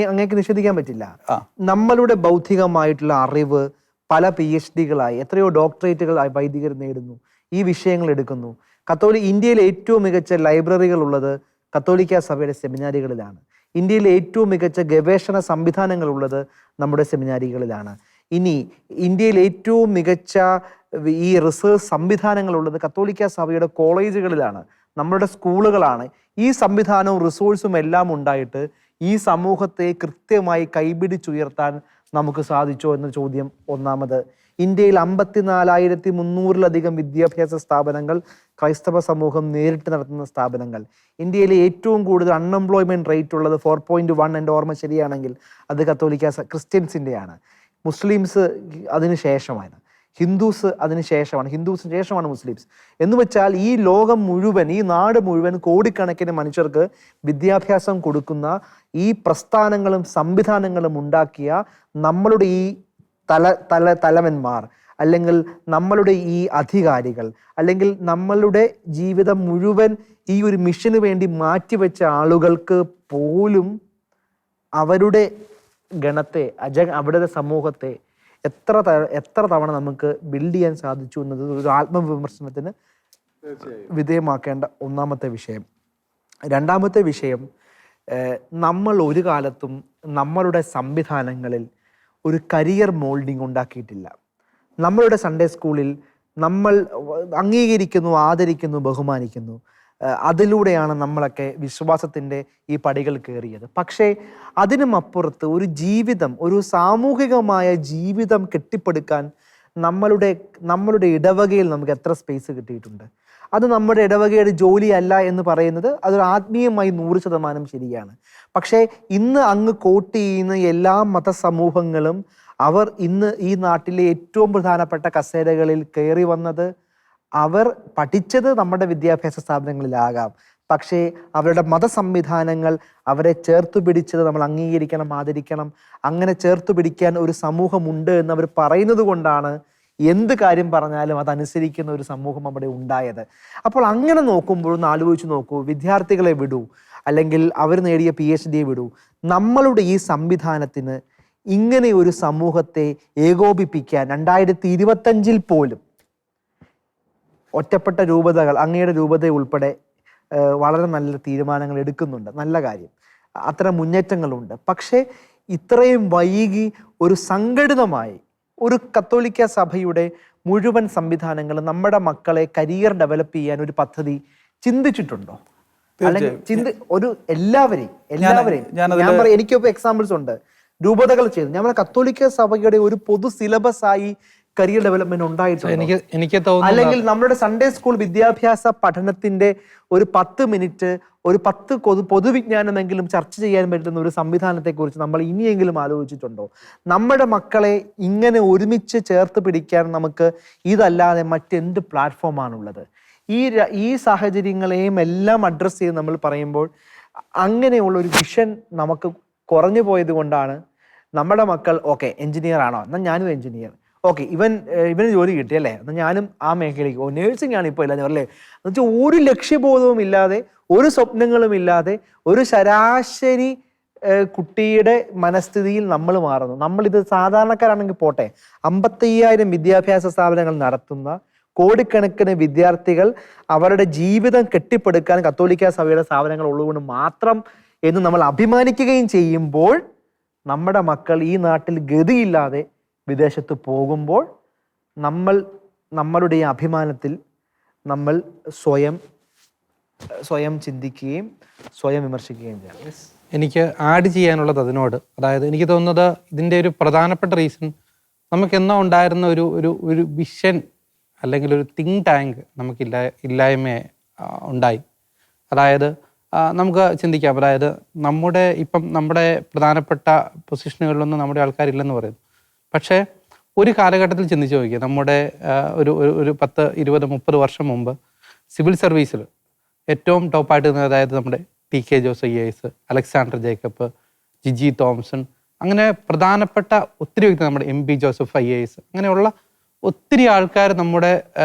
അങ്ങേക്ക് നിഷേധിക്കാൻ പറ്റില്ല. നമ്മളുടെ ഭൗതികമായിട്ടുള്ള അറിവ് പല PhDകളായി എത്രയോ ഡോക്ടറേറ്റുകളായി വൈദികർ നേടുന്നു, ഈ വിഷയങ്ങൾ എടുക്കുന്നു. ഇന്ത്യയിലെ ഏറ്റവും മികച്ച ലൈബ്രറികൾ ഉള്ളത് കത്തോലിക്ക സഭയുടെ സെമിനാരികളിലാണ്. ഇന്ത്യയിലെ ഏറ്റവും മികച്ച ഗവേഷണ സംവിധാനങ്ങൾ ഉള്ളത് നമ്മുടെ സെമിനാരികളിലാണ്. ഇനി ഇന്ത്യയിൽ ഏറ്റവും മികച്ച ഈ റിസർച്ച് സംവിധാനങ്ങൾ ഉള്ളത് കത്തോലിക്ക സഭയുടെ കോളേജുകളിലാണ്, നമ്മളുടെ സ്കൂളുകളാണ്. ഈ സംവിധാനവും റിസോഴ്സും എല്ലാം ഉണ്ടായിട്ട് ഈ സമൂഹത്തെ കൃത്യമായി കൈപിടിച്ചുയർത്താൻ നമുക്ക് സാധിച്ചോ എന്ന ചോദ്യം ഒന്നാമത്. ഇന്ത്യയിൽ 54,300-ലധികം വിദ്യാഭ്യാസ സ്ഥാപനങ്ങൾ ക്രൈസ്തവ സമൂഹം നേരിട്ട് നടത്തുന്ന സ്ഥാപനങ്ങൾ. ഇന്ത്യയിലെ ഏറ്റവും കൂടുതൽ അൺഎംപ്ലോയ്മെന്റ് റേറ്റ് ഉള്ളത് 4.1, എൻ്റെ ഓർമ്മ ശരിയാണെങ്കിൽ അത് ക്രിസ്ത്യൻസിൻ്റെയാണ്. മുസ്ലിംസ് അതിന് ശേഷമാണ്, ഹിന്ദുസ് അതിന് ശേഷമാണ്, ഹിന്ദുസിന് ശേഷമാണ് മുസ്ലിംസ്. എന്ന് വെച്ചാൽ ഈ ലോകം മുഴുവൻ, ഈ നാട് മുഴുവൻ കോടിക്കണക്കിന് മനുഷ്യർക്ക് വിദ്യാഭ്യാസം കൊടുക്കുന്ന ഈ പ്രസ്ഥാനങ്ങളും സംവിധാനങ്ങളും ഉണ്ടാക്കിയ നമ്മളുടെ ഈ തലവന്മാർ, അല്ലെങ്കിൽ നമ്മളുടെ ഈ അധികാരികൾ, അല്ലെങ്കിൽ നമ്മളുടെ ജീവിതം മുഴുവൻ ഈ ഒരു മിഷന് വേണ്ടി മാറ്റിവെച്ച ആളുകൾക്ക് പോലും അവരുടെ ഗണത്തെ, അവരുടെ സമൂഹത്തെ എത്ര തവണ നമുക്ക് ബിൽഡ് ചെയ്യാൻ സാധിച്ചു എന്നത് ഒരു ആത്മവിമർശനത്തിന് വിധേയമാക്കേണ്ട ഒന്നാമത്തെ വിഷയം. രണ്ടാമത്തെ വിഷയം, നമ്മൾ ഒരു കാലത്തും നമ്മളുടെ സംവിധാനങ്ങളിൽ ഒരു കരിയർ മോൾഡിങ് ഉണ്ടാക്കിയിട്ടില്ല. നമ്മളുടെ സൺഡേ സ്കൂളിൽ നമ്മൾ അംഗീകരിക്കുന്നു, ആദരിക്കുന്നു, ബഹുമാനിക്കുന്നു. അതിലൂടെയാണ് നമ്മളൊക്കെ വിശ്വാസത്തിൻ്റെ ഈ പടികൾ കയറിയത്. പക്ഷേ അതിനും അപ്പുറത്ത് ഒരു ജീവിതം, ഒരു സാമൂഹികമായ ജീവിതം കെട്ടിപ്പടുക്കാൻ നമ്മളുടെ ഇടവകയിൽ നമുക്ക് എത്ര സ്പേസ് കിട്ടിയിട്ടുണ്ട്? അത് നമ്മുടെ ഇടവകയുടെ ജോലിയല്ല എന്ന് പറയുന്നത് അതൊരു ആത്മീയമായി 100% ശരിയാണ്. പക്ഷേ ഇന്ന് അങ്ങ് കോട്ട് ചെയ്യുന്ന എല്ലാ മതസമൂഹങ്ങളും അവർ ഇന്ന് ഈ നാട്ടിലെ ഏറ്റവും പ്രധാനപ്പെട്ട കസേരകളിൽ കയറി വന്നത്, അവർ പഠിച്ചത് നമ്മുടെ വിദ്യാഭ്യാസ സ്ഥാപനങ്ങളിലാകാം, പക്ഷേ അവരുടെ മതസംവിധാനങ്ങൾ അവരെ ചേർത്തു പിടിച്ചത് നമ്മൾ അംഗീകരിക്കണം, ആദരിക്കണം. അങ്ങനെ ചേർത്തു പിടിക്കാൻ ഒരു സമൂഹമുണ്ട് എന്ന് അവർ പറയുന്നത് കൊണ്ടാണ് എന്ത് കാര്യം പറഞ്ഞാലും അതനുസരിക്കുന്ന ഒരു സമൂഹം അവിടെ ഉണ്ടായത്. അപ്പോൾ അങ്ങനെ നോക്കുമ്പോൾ ഒന്ന് ആലോചിച്ച് നോക്കൂ, വിദ്യാർത്ഥികളെ വിടൂ, അല്ലെങ്കിൽ അവർ നേടിയ PhD വിടൂ. നമ്മളുടെ ഈ സംവിധാനത്തിന് ഇങ്ങനെ ഒരു സമൂഹത്തെ ഏകോപിപ്പിക്കാൻ 2025 പോലും ഒറ്റപ്പെട്ട രൂപതകൾ, അങ്ങയുടെ രൂപത ഉൾപ്പെടെ വളരെ നല്ല തീരുമാനങ്ങൾ എടുക്കുന്നുണ്ട്, നല്ല കാര്യം, അത്തരം മുന്നേറ്റങ്ങളുണ്ട്. പക്ഷേ ഇത്രയും വൈകി ഒരു സംഘടിതമായി ഒരു കത്തോലിക്ക സഭയുടെ മുഴുവൻ സംവിധാനങ്ങൾ നമ്മുടെ മക്കളെ കരിയർ ഡെവലപ്പ് ചെയ്യാൻ ഒരു പദ്ധതി ചിന്തിച്ചിട്ടുണ്ടോ? അല്ലെങ്കിൽ എല്ലാവരെയും എനിക്കിപ്പോ എക്സാമ്പിൾസ് ഉണ്ട്. രൂപതകൾ ചെയ്തു, ഞങ്ങളുടെ കത്തോലിക്ക സഭയുടെ ഒരു പൊതു സിലബസ് ആയി കരിയർ ഡെവലപ്മെന്റ് ഉണ്ടായിട്ടുണ്ട്. എനിക്ക് തോന്നുന്നു, അല്ലെങ്കിൽ നമ്മുടെ സൺഡേ സ്കൂൾ വിദ്യാഭ്യാസ പഠനത്തിന്റെ ഒരു 10 മിനിറ്റ്, ഒരു 10 പൊതുവിജ്ഞാനമെങ്കിലും ചർച്ച ചെയ്യാൻ പറ്റുന്ന ഒരു സംവിധാനത്തെ കുറിച്ച് നമ്മൾ ഇനിയെങ്കിലും ആലോചിച്ചിട്ടുണ്ടോ? നമ്മുടെ മക്കളെ ഇങ്ങനെ ഒരുമിച്ച് ചേർത്ത് പിടിക്കാൻ നമുക്ക് ഇതല്ലാതെ മറ്റെന്ത് പ്ലാറ്റ്ഫോമാണുള്ളത്? ഈ സാഹചര്യങ്ങളെയും എല്ലാം അഡ്രസ്സ് ചെയ്ത് നമ്മൾ പറയുമ്പോൾ അങ്ങനെയുള്ള ഒരു വിഷൻ നമുക്ക് കുറഞ്ഞു പോയത് കൊണ്ടാണ് നമ്മുടെ മക്കൾ എഞ്ചിനീയർ ആണോ, എന്നാൽ ഞാനും എഞ്ചിനീയർ, ഇവന് ജോലി കിട്ടിയല്ലേ, എന്നാൽ ഞാനും ആ മേഖലയ്ക്ക്, നേഴ്സിംഗ് ആണ് ഇപ്പോൾ ഇല്ല അല്ലേ, എന്നുവെച്ചാൽ ഒരു ലക്ഷ്യബോധവും ഇല്ലാതെ, ഒരു സ്വപ്നങ്ങളും ഇല്ലാതെ, ഒരു ശരാശരി കുട്ടിയുടെ മനസ്ഥിതിയിൽ നമ്മൾ മാറുന്നു. നമ്മളിത് സാധാരണക്കാരാണെങ്കിൽ പോട്ടെ, 55,000 വിദ്യാഭ്യാസ സ്ഥാപനങ്ങൾ നടത്തുന്ന കോടിക്കണക്കിന് വിദ്യാർത്ഥികൾ അവരുടെ ജീവിതം കെട്ടിപ്പടുക്കാൻ കത്തോലിക്ക സഭയുടെ സ്ഥാപനങ്ങൾ ഉള്ളതുകൊണ്ട് മാത്രം എന്ന് നമ്മൾ അഭിമാനിക്കുകയും ചെയ്യുമ്പോൾ നമ്മുടെ മക്കൾ ഈ നാട്ടിൽ ഗതിയില്ലാതെ വിദേശത്ത് പോകുമ്പോൾ നമ്മളുടെ ഈ അഭിമാനത്തിൽ നമ്മൾ സ്വയം ചിന്തിക്കുകയും സ്വയം വിമർശിക്കുകയും ചെയ്യണം. എനിക്ക് ആഡ് ചെയ്യാനുള്ളത് അതിനോട്, അതായത് എനിക്ക് തോന്നുന്നത് ഇതിൻ്റെ ഒരു പ്രധാനപ്പെട്ട റീസൺ നമുക്കെന്നോ ഉണ്ടായിരുന്ന ഒരു വിഷൻ അല്ലെങ്കിൽ ഒരു തിങ്ക് ടാങ്ക് ഇല്ലായ്മ ഉണ്ടായി. അതായത് നമുക്ക് ചിന്തിക്കാം, അതായത് നമ്മുടെ പ്രധാനപ്പെട്ട പൊസിഷനുകളിലൊന്നും നമ്മുടെ ആൾക്കാരില്ലെന്ന് പറയുന്നു. പക്ഷേ ഒരു കാലഘട്ടത്തിൽ ചിന്തിച്ച് നോക്കിയാൽ നമ്മുടെ ഒരു 10, 20, 30 വർഷം മുമ്പ് സിവിൽ സർവീസിൽ ഏറ്റവും ടോപ്പായിട്ട് നിന്നത്, അതായത് നമ്മുടെ TK ജോസ് IAS, അലക്സാണ്ടർ ജേക്കബ്, ജിജി തോംസൺ, അങ്ങനെ പ്രധാനപ്പെട്ട ഒത്തിരി വ്യക്തി, നമ്മുടെ MP ജോസഫ് IAS, അങ്ങനെയുള്ള ഒത്തിരി ആൾക്കാർ നമ്മുടെ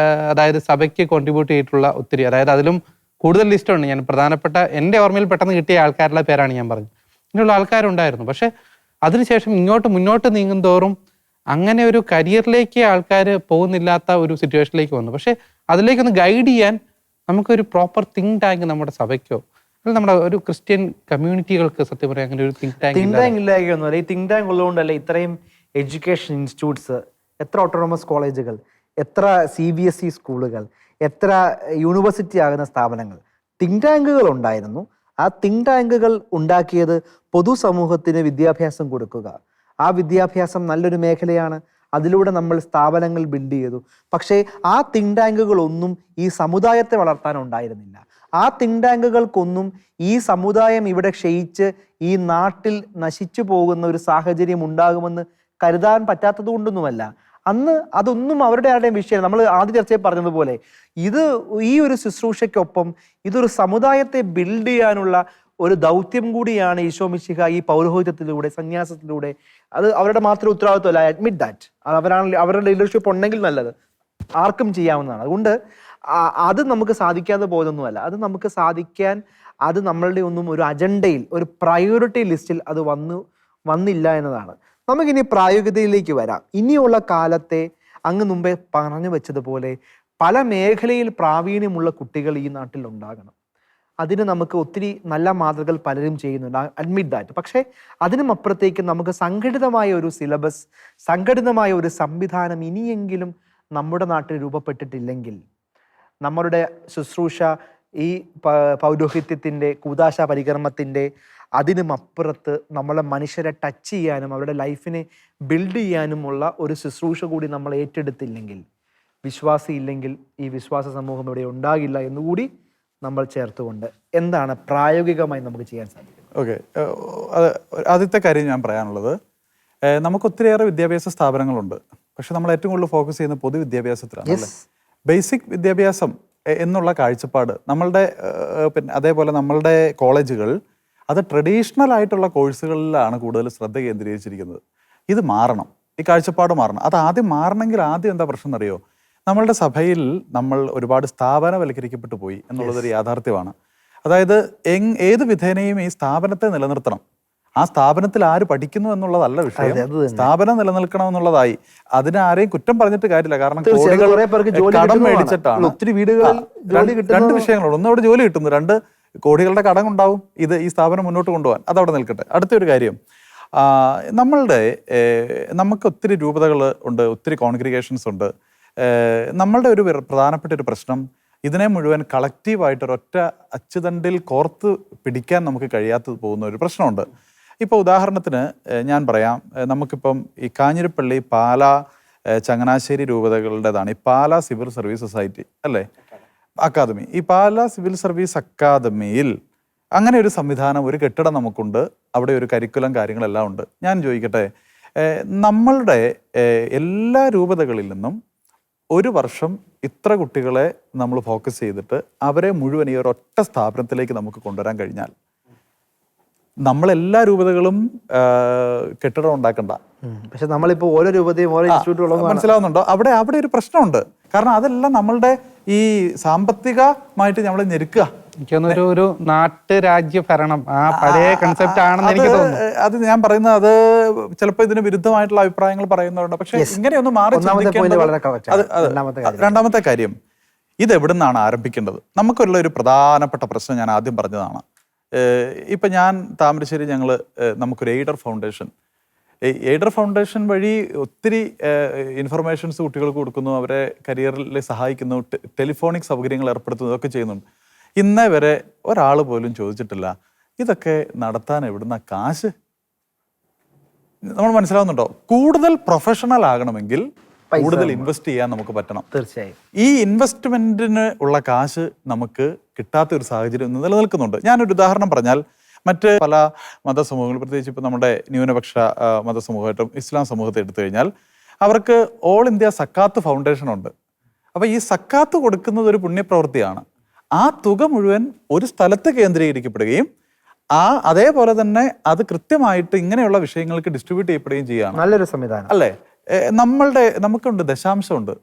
അതായത് സഭയ്ക്ക് കോൺട്രിബ്യൂട്ട് ചെയ്തിട്ടുള്ള ഒത്തിരി, അതായത് അതിലും കൂടുതൽ ലിസ്റ്റുണ്ട്. ഞാൻ പ്രധാനപ്പെട്ട എൻ്റെ ഓർമ്മയിൽ പെട്ടെന്ന് കിട്ടിയ ആൾക്കാരുടെ പേരാണ് ഞാൻ പറഞ്ഞത്. ഇങ്ങനെയുള്ള ആൾക്കാരുണ്ടായിരുന്നു. പക്ഷെ അതിനുശേഷം മുന്നോട്ട് നീങ്ങും തോറും അങ്ങനെ ഒരു കരിയറിലേക്ക് ആൾക്കാർ പോകുന്നില്ലാത്ത ഒരു സിറ്റുവേഷനിലേക്ക് വന്നു. പക്ഷെ അതിലേക്കൊന്ന് ഗൈഡ് ചെയ്യാൻ നമുക്കൊരു പ്രോപ്പർ തിങ്ക് ടാങ്ക് നമ്മുടെ സഭയ്ക്കോ അല്ലെങ്കിൽ നമ്മുടെ ഒരു ക്രിസ്ത്യൻ കമ്മ്യൂണിറ്റികൾക്ക് സത്യം പറയാൻ അങ്ങനെ ഒരു തിങ്ക് ടാങ്ക് ഇല്ലായിരിക്കും. ഈ തിങ്ക് ടാങ്ക് ഉള്ളതുകൊണ്ടല്ലേ ഇത്രയും എഡ്യൂക്കേഷൻ ഇൻസ്റ്റിറ്റ്യൂട്ട്സ്, എത്ര ഓട്ടോണമസ് കോളേജുകൾ, എത്ര CBSE സ്കൂളുകൾ, എത്ര യൂണിവേഴ്സിറ്റി ആകുന്ന സ്ഥാപനങ്ങൾ. തിങ്ക് ടാങ്കുകൾ ഉണ്ടായിരുന്നു. ആ തിങ്ക് ടാങ്കുകൾ ഉണ്ടാക്കിയത് പൊതുസമൂഹത്തിന് വിദ്യാഭ്യാസം കൊടുക്കുക. ആ വിദ്യാഭ്യാസം നല്ലൊരു മേഖലയാണ്. അതിലൂടെ നമ്മൾ സ്ഥാപനങ്ങൾ ബിൽഡ് ചെയ്തു. പക്ഷേ ആ തിങ്ക് ടാങ്കുകളൊന്നും ഈ സമുദായത്തെ വളർത്താൻ ഉണ്ടായിരുന്നില്ല. ആ തിങ്ക് ടാങ്കുകൾക്കൊന്നും ഈ സമുദായം ഇവിടെ ക്ഷയിച്ച് ഈ നാട്ടിൽ നശിച്ചു പോകുന്ന ഒരു സാഹചര്യം ഉണ്ടാകുമെന്ന് കരുതാൻ പറ്റാത്തത് കൊണ്ടൊന്നുമല്ല. അന്ന് അതൊന്നും അവരുടെ ആരുടെയും വിഷയം. നമ്മൾ ആദ്യ ചർച്ചയിൽ പറഞ്ഞതുപോലെ ഈ ഒരു ശുശ്രൂഷയ്ക്കൊപ്പം ഇതൊരു സമുദായത്തെ ബിൽഡ് ചെയ്യാനുള്ള ഒരു ദൗത്യം കൂടിയാണ് ഈശോ മിശിഹ ഈ പൗരോഹിത്യത്തിലൂടെ, സന്യാസത്തിലൂടെ. അത് അവരുടെ മാത്രം ഉത്തരവാദിത്വമല്ല. I admit that. അവരുടെ ലീഡർഷിപ്പ് ഉണ്ടെങ്കിൽ നല്ലത്, ആർക്കും ചെയ്യാവുന്നതാണ്. അതുകൊണ്ട് അത് നമുക്ക് സാധിക്കാതെ പോയതൊന്നുമല്ല. അത് നമുക്ക് സാധിക്കാൻ, അത് നമ്മളുടെ ഒന്നും ഒരു അജണ്ടയിൽ, ഒരു പ്രയോറിറ്റി ലിസ്റ്റിൽ അത് വന്നില്ല എന്നതാണ്. നമുക്കിനി പ്രായോഗികതയിലേക്ക് വരാം. ഇനിയുള്ള കാലത്തെ അങ്ങ് മുമ്പേ പറഞ്ഞു വെച്ചതുപോലെ പല മേഖലയിൽ പ്രാവീണ്യമുള്ള കുട്ടികൾ ഈ നാട്ടിൽ ഉണ്ടാകണം. അതിന് നമുക്ക് ഒത്തിരി നല്ല മാതൃകകൾ പലരും ചെയ്യുന്നുണ്ട്, അഡ്മിറ്റ് ദാറ്റ്. പക്ഷേ അതിനും അപ്പുറത്തേക്ക് നമുക്ക് സംഘടിതമായ ഒരു സിലബസ്, സംഘടിതമായ ഒരു സംവിധാനം ഇനിയെങ്കിലും നമ്മുടെ നാട്ടിൽ രൂപപ്പെട്ടിട്ടില്ലെങ്കിൽ നമ്മളുടെ ശുശ്രൂഷ ഈ പൗരോഹിത്യത്തിൻ്റെ, കൂദാശ പരികർമ്മത്തിൻ്റെ അതിനുമപ്പുറത്ത് നമ്മളെ മനുഷ്യരെ ടച്ച് ചെയ്യാനും അവരുടെ ലൈഫിനെ ബിൽഡ് ചെയ്യാനുമുള്ള ഒരു ശുശ്രൂഷ കൂടി നമ്മൾ ഏറ്റെടുത്തില്ലെങ്കിൽ, വിശ്വാസി ഇല്ലെങ്കിൽ ഈ വിശ്വാസ സമൂഹം ഇവിടെ ഉണ്ടാകില്ല എന്നുകൂടി നമ്മൾ ചേർത്തുകൊണ്ട് എന്താണ് പ്രായോഗികമായി നമുക്ക് ചെയ്യാൻ സാധിക്കുന്നത്? ഓക്കെ, ആദ്യത്തെ കാര്യം ഞാൻ പറയാനുള്ളത്, നമുക്ക് ഒത്തിരിയേറെ വിദ്യാഭ്യാസ സ്ഥാപനങ്ങളുണ്ട്. പക്ഷെ നമ്മൾ ഏറ്റവും കൂടുതൽ ഫോക്കസ് ചെയ്യുന്ന പൊതുവിദ്യാഭ്യാസത്തിലാണ്. ബേസിക് വിദ്യാഭ്യാസം എന്നുള്ള കാഴ്ചപ്പാട് നമ്മളുടെ പിന്നെ അതേപോലെ നമ്മളുടെ കോളേജുകൾ അത് ട്രഡീഷണൽ ആയിട്ടുള്ള കോഴ്സുകളിലാണ് കൂടുതൽ ശ്രദ്ധ കേന്ദ്രീകരിച്ചിരിക്കുന്നത്. ഇത് മാറണം, ഈ കാഴ്ചപ്പാട് മാറണം. അത് ആദ്യം മാറണമെങ്കിൽ ആദ്യം എന്താ പ്രശ്നം എന്നറിയോ? നമ്മളുടെ സഭയിൽ നമ്മൾ ഒരുപാട് സ്ഥാപനവൽക്കരിക്കപ്പെട്ടു പോയി എന്നുള്ളതൊരു യാഥാർത്ഥ്യമാണ്. അതായത് ഏത് വിധേനയും ഈ സ്ഥാപനത്തെ നിലനിർത്തണം. ആ സ്ഥാപനത്തിൽ ആര് പഠിക്കുന്നു എന്നുള്ളതല്ല വിഷയം, സ്ഥാപനം നിലനിൽക്കണം എന്നുള്ളതായി. അതിനെ ആരെയും കുറ്റം പറഞ്ഞിട്ട് കാര്യമില്ല. കാരണം കടം മേടിച്ചിട്ടാണ് ഒത്തിരി വീടുകളിൽ രണ്ട് വിഷയങ്ങളുണ്ട്. ഒന്ന് അവിടെ ജോലി കിട്ടുന്നു, 2 കോടികളുടെ കടം ഉണ്ടാവും ഈ സ്ഥാപനം മുന്നോട്ട് കൊണ്ടുപോകാൻ. അതവിടെ നിൽക്കട്ടെ. അടുത്തൊരു കാര്യം, നമുക്ക് ഒത്തിരി രൂപതകൾ ഉണ്ട്, ഒത്തിരി കോൺഗ്രിഗേഷൻസ് ഉണ്ട്. നമ്മളുടെ ഒരു പ്രധാനപ്പെട്ട ഒരു പ്രശ്നം, ഇതിനെ മുഴുവൻ കളക്റ്റീവായിട്ട് ഒരൊറ്റ അച്ചുതണ്ടിൽ കോർത്ത് പിടിക്കാൻ നമുക്ക് കഴിയാതെ പോകുന്ന ഒരു പ്രശ്നമുണ്ട്. ഇപ്പോൾ ഉദാഹരണത്തിന് ഞാൻ പറയാം, നമുക്കിപ്പം ഈ കാഞ്ഞിരപ്പള്ളി, പാലാ, ചങ്ങനാശ്ശേരി രൂപതകളുടേതാണ് ഈ പാലാ സിവിൽ സർവീസ് സൊസൈറ്റി അല്ലേ, അക്കാദമി. ഈ പാലാ സിവിൽ സർവീസ് അക്കാദമിയിൽ അങ്ങനെ ഒരു സംവിധാനം, ഒരു കെട്ടിടം നമുക്കുണ്ട്. അവിടെ ഒരു കരിക്കുലം കാര്യങ്ങളെല്ലാം ഉണ്ട്. ഞാൻ ചോദിക്കട്ടെ, നമ്മളുടെ എല്ലാ രൂപതകളിൽ നിന്നും ഒരു വർഷം ഇത്ര കുട്ടികളെ നമ്മൾ ഫോക്കസ് ചെയ്തിട്ട് അവരെ മുഴുവൻ ഈ ഒരൊറ്റ സ്ഥാപനത്തിലേക്ക് നമുക്ക് കൊണ്ടുവരാൻ കഴിഞ്ഞാൽ, നമ്മളെല്ലാ രൂപതകളും കെട്ടിടം ഉണ്ടാക്കണ്ട. പക്ഷെ നമ്മളിപ്പോൾ ഓരോ രൂപതയും ഓരോ ഇൻസ്റ്റിറ്റ്യൂട്ടുകളും മനസ്സിലാവുന്നുണ്ടോ? അവിടെ ഒരു പ്രശ്നമുണ്ട്. കാരണം അതെല്ലാം നമ്മളുടെ ഈ സാമ്പത്തികമായിട്ട് നമ്മളെ ഞെരുക്കുക. എനിക്കൊന്നൊരു ഒരു നാട്ടുരാജ്യ ഭരണം ആ പഴയ കൺസെപ്റ്റ് ആണെന്ന് എനിക്ക് തോന്നുന്നു. അത് ഞാൻ പറയുന്നത്, അത് ചിലപ്പോൾ ഇതിന് വിരുദ്ധമായിട്ടുള്ള അഭിപ്രായങ്ങൾ പറയുന്നവരുണ്ട്. പക്ഷെ ഇങ്ങനെയൊന്ന് മാറി രണ്ടാമത്തെ കാര്യം, ഇത് എവിടെ നിന്നാണ് ആരംഭിക്കേണ്ടത്? നമുക്കുള്ള ഒരു പ്രധാനപ്പെട്ട പ്രശ്നം ഞാൻ ആദ്യം പറഞ്ഞതാണ്. ഇപ്പം ഞാൻ താമരശ്ശേരി, നമുക്കൊരു എയ്ഡർ ഫൗണ്ടേഷൻ എയ്ഡർ ഫൗണ്ടേഷൻ വഴി ഒത്തിരി ഇൻഫർമേഷൻസ് കുട്ടികൾക്ക് കൊടുക്കുന്നു, അവരെ കരിയറിൽ സഹായിക്കുന്നു, ടെലിഫോണിക് സൗകര്യങ്ങൾ ഏർപ്പെടുത്തുന്നു, ഇതൊക്കെ ചെയ്യുന്നുണ്ട്. ഇന്നേ വരെ ഒരാൾ പോലും ചോദിച്ചിട്ടില്ല ഇതൊക്കെ നടത്താൻ എവിടുന്ന കാശ്. നമ്മൾ മനസ്സിലാവുന്നുണ്ടോ? കൂടുതൽ പ്രൊഫഷണൽ ആകണമെങ്കിൽ കൂടുതൽ ഇൻവെസ്റ്റ് ചെയ്യാൻ നമുക്ക് പറ്റണം. തീർച്ചയായും ഈ ഇൻവെസ്റ്റ്മെന്റിന് ഉള്ള കാശ് നമുക്ക് കിട്ടാത്ത ഒരു സാഹചര്യം നിലനിൽക്കുന്നുണ്ട്. ഞാനൊരു ഉദാഹരണം പറഞ്ഞാൽ, മറ്റ് പല മതസമൂഹങ്ങൾ, പ്രത്യേകിച്ച് ഇപ്പം നമ്മുടെ ന്യൂനപക്ഷ മതസമൂഹമായിട്ടും ഇസ്ലാം സമൂഹത്തെ എടുത്തു കഴിഞ്ഞാൽ അവർക്ക് ഓൾ ഇന്ത്യ സക്കാത്ത് ഫൗണ്ടേഷൻ ഉണ്ട്. അപ്പോൾ ഈ സക്കാത്ത് കൊടുക്കുന്നത് ഒരു പുണ്യപ്രവൃത്തിയാണ്. ആ തുക മുഴുവൻ ഒരു സ്ഥലത്ത് കേന്ദ്രീകരിക്കപ്പെടുകയും അതേപോലെ തന്നെ അത് കൃത്യമായിട്ട് ഇങ്ങനെയുള്ള വിഷയങ്ങൾക്ക് ഡിസ്ട്രിബ്യൂട്ട് ചെയ്യപ്പെടുകയും ചെയ്യുകയാണ്. നല്ലൊരു സംവിധാനം അല്ലേ? നമുക്കുണ്ട് ദശാംശമുണ്ട്,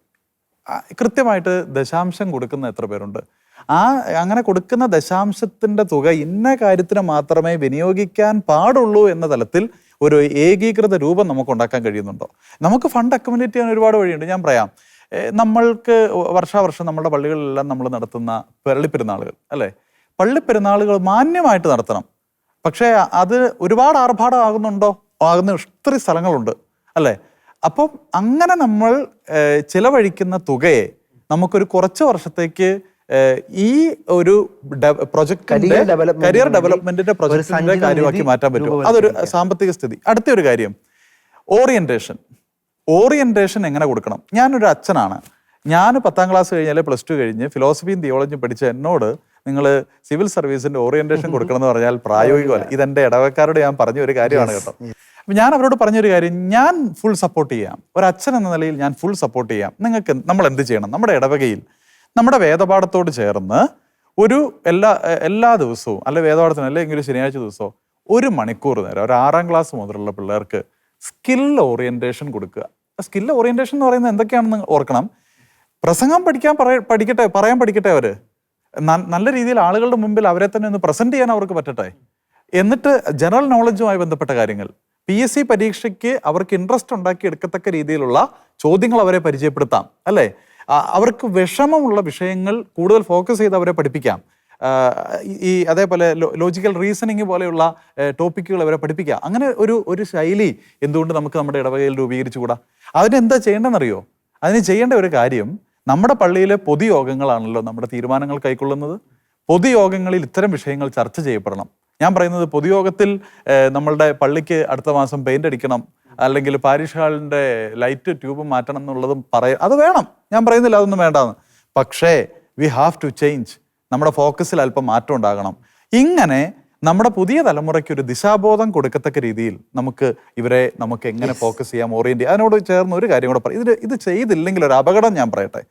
കൃത്യമായിട്ട് ദശാംശം കൊടുക്കുന്ന എത്ര പേരുണ്ട്? അങ്ങനെ കൊടുക്കുന്ന ദശാംശത്തിന്റെ തുക ഇന്ന കാര്യത്തിന് മാത്രമേ വിനിയോഗിക്കാൻ പാടുള്ളൂ എന്ന തലത്തിൽ ഒരു ഏകീകൃത രൂപം നമുക്ക് ഉണ്ടാക്കാൻ കഴിയുന്നുണ്ടോ? നമുക്ക് ഫണ്ട് അക്കോമഡേറ്റ് ചെയ്യാൻ ഒരുപാട് വഴിയുണ്ട്. ഞാൻ പറയാം, നമ്മൾക്ക് വർഷാവർഷം നമ്മുടെ പള്ളികളിലെല്ലാം നമ്മൾ നടത്തുന്ന പള്ളിപ്പെരുന്നാളുകൾ, അല്ലേ? പള്ളിപ്പെരുന്നാളുകൾ മാന്യമായിട്ട് നടത്തണം. പക്ഷേ അത് ഒരുപാട് ആകുന്ന ഒത്തിരി സ്ഥലങ്ങളുണ്ട്, അല്ലേ? അപ്പം അങ്ങനെ നമ്മൾ ചിലവഴിക്കുന്ന തുകയെ നമുക്കൊരു കുറച്ച് വർഷത്തേക്ക് ഈ ഒരു പ്രൊജക്ടിന്റെ കരിയർ ഡെവലപ്മെന്റിന്റെ പ്രൊജക്ടിന്റെ കാര്യമാക്കി മാറ്റാൻ പറ്റും. അതൊരു സാമ്പത്തിക സ്ഥിതി. അടുത്തൊരു കാര്യം, ഓറിയന്റേഷൻ എങ്ങനെ കൊടുക്കണം? ഞാനൊരു അച്ഛനാണ്. ഞാൻ 10ാം ക്ലാസ് കഴിഞ്ഞാൽ +2 കഴിഞ്ഞ് ഫിലോസഫിയും തിയോളജിയും പഠിച്ച എന്നോട് നിങ്ങൾ സിവിൽ സർവീസിന്റെ ഓറിയന്റേഷൻ കൊടുക്കണം എന്ന് പറഞ്ഞാൽ പ്രായോഗികമല്ല. ഇതെന്റെ ഇടവക്കാരോട് ഞാൻ പറഞ്ഞ ഒരു കാര്യമാണ് കേട്ടോ. അപ്പം ഞാൻ അവരോട് പറഞ്ഞൊരു കാര്യം, ഞാൻ ഫുൾ സപ്പോർട്ട് ചെയ്യാം. ഒരു അച്ഛൻ എന്ന നിലയിൽ ഞാൻ ഫുൾ സപ്പോർട്ട് ചെയ്യാം. നമ്മൾ എന്ത് ചെയ്യണം? നമ്മുടെ ഇടവകയിൽ നമ്മുടെ വേദപാഠത്തോട് ചേർന്ന് ഒരു എല്ലാ ദിവസവും, അല്ലെ വേദപാഠത്തിന് അല്ലെങ്കിൽ ശനിയാഴ്ച ദിവസവും 1 മണിക്കൂർ നേരം ഒരു 6ാം ക്ലാസ് മുതലുള്ള പിള്ളേർക്ക് സ്കിൽ ഓറിയന്റേഷൻ കൊടുക്കുക. സ്കിൽ ഓറിയന്റേഷൻ എന്ന് പറയുന്നത് എന്തൊക്കെയാണെന്ന് ഓർക്കണം. പ്രസംഗം പറയാൻ പഠിക്കട്ടെ അവര്. നല്ല രീതിയിൽ ആളുകളുടെ മുമ്പിൽ അവരെ തന്നെ ഒന്ന് പ്രസന്റ് ചെയ്യാൻ അവർക്ക് പറ്റട്ടെ. എന്നിട്ട് ജനറൽ നോളജുമായി ബന്ധപ്പെട്ട കാര്യങ്ങൾ, PSC പരീക്ഷയ്ക്ക് അവർക്ക് ഇൻട്രസ്റ്റ് ഉണ്ടാക്കി എടുക്കത്തക്ക രീതിയിലുള്ള ചോദ്യങ്ങൾ അവരെ പരിചയപ്പെടുത്താം, അല്ലേ? അവർക്ക് വിഷമമുള്ള വിഷയങ്ങൾ കൂടുതൽ ഫോക്കസ് ചെയ്ത് അവരെ പഠിപ്പിക്കാം. അതേപോലെ ലോജിക്കൽ റീസണിങ് പോലെയുള്ള ടോപ്പിക്കുകൾ അവരെ പഠിപ്പിക്കാം. അങ്ങനെ ഒരു ശൈലി എന്തുകൊണ്ട് നമുക്ക് നമ്മുടെ ഇടവകയിൽ രൂപീകരിച്ചുകൂടാ? അതിനെന്താ ചെയ്യേണ്ടതെന്നറിയോ? അതിന് ചെയ്യേണ്ട ഒരു കാര്യം, നമ്മുടെ പള്ളിയിലെ പൊതുയോഗങ്ങളാണല്ലോ നമ്മുടെ തീരുമാനങ്ങൾ കൈക്കൊള്ളുന്നത്. പൊതുയോഗങ്ങളിൽ ഇത്തരം വിഷയങ്ങൾ ചർച്ച ചെയ്യപ്പെടണം. ഞാൻ പറയുന്നത്, പൊതുയോഗത്തിൽ നമ്മളുടെ പള്ളിക്ക് അടുത്ത മാസം പെയിന്റ് അടിക്കണം, അല്ലെങ്കിൽ പാരിഷ് ഹാളിന്റെ ലൈറ്റ് ട്യൂബ് മാറ്റണം എന്നുള്ളതും അത് വേണം. ഞാൻ പറയുന്നില്ല അതൊന്നും വേണ്ടാന്ന്. പക്ഷേ വി ഹാവ് ടു ചേഞ്ച്. നമ്മുടെ ഫോക്കസിൽ അല്പം മാറ്റം ഉണ്ടാകണം. ഇങ്ങനെ നമ്മുടെ പുതിയ തലമുറയ്ക്ക് ഒരു ദിശാബോധം കൊടുക്കത്തക്ക രീതിയിൽ നമുക്ക് എങ്ങനെ ഫോക്കസ് ചെയ്യാം, ഓറിയന്റ് ചെയ്യാം. അതിനോട് ചേർന്ന് ഒരു കാര്യം കൂടെ പറയും. ഇത് ചെയ്തില്ലെങ്കിൽ ഒരു അപകടം ഞാൻ പറയട്ടെ.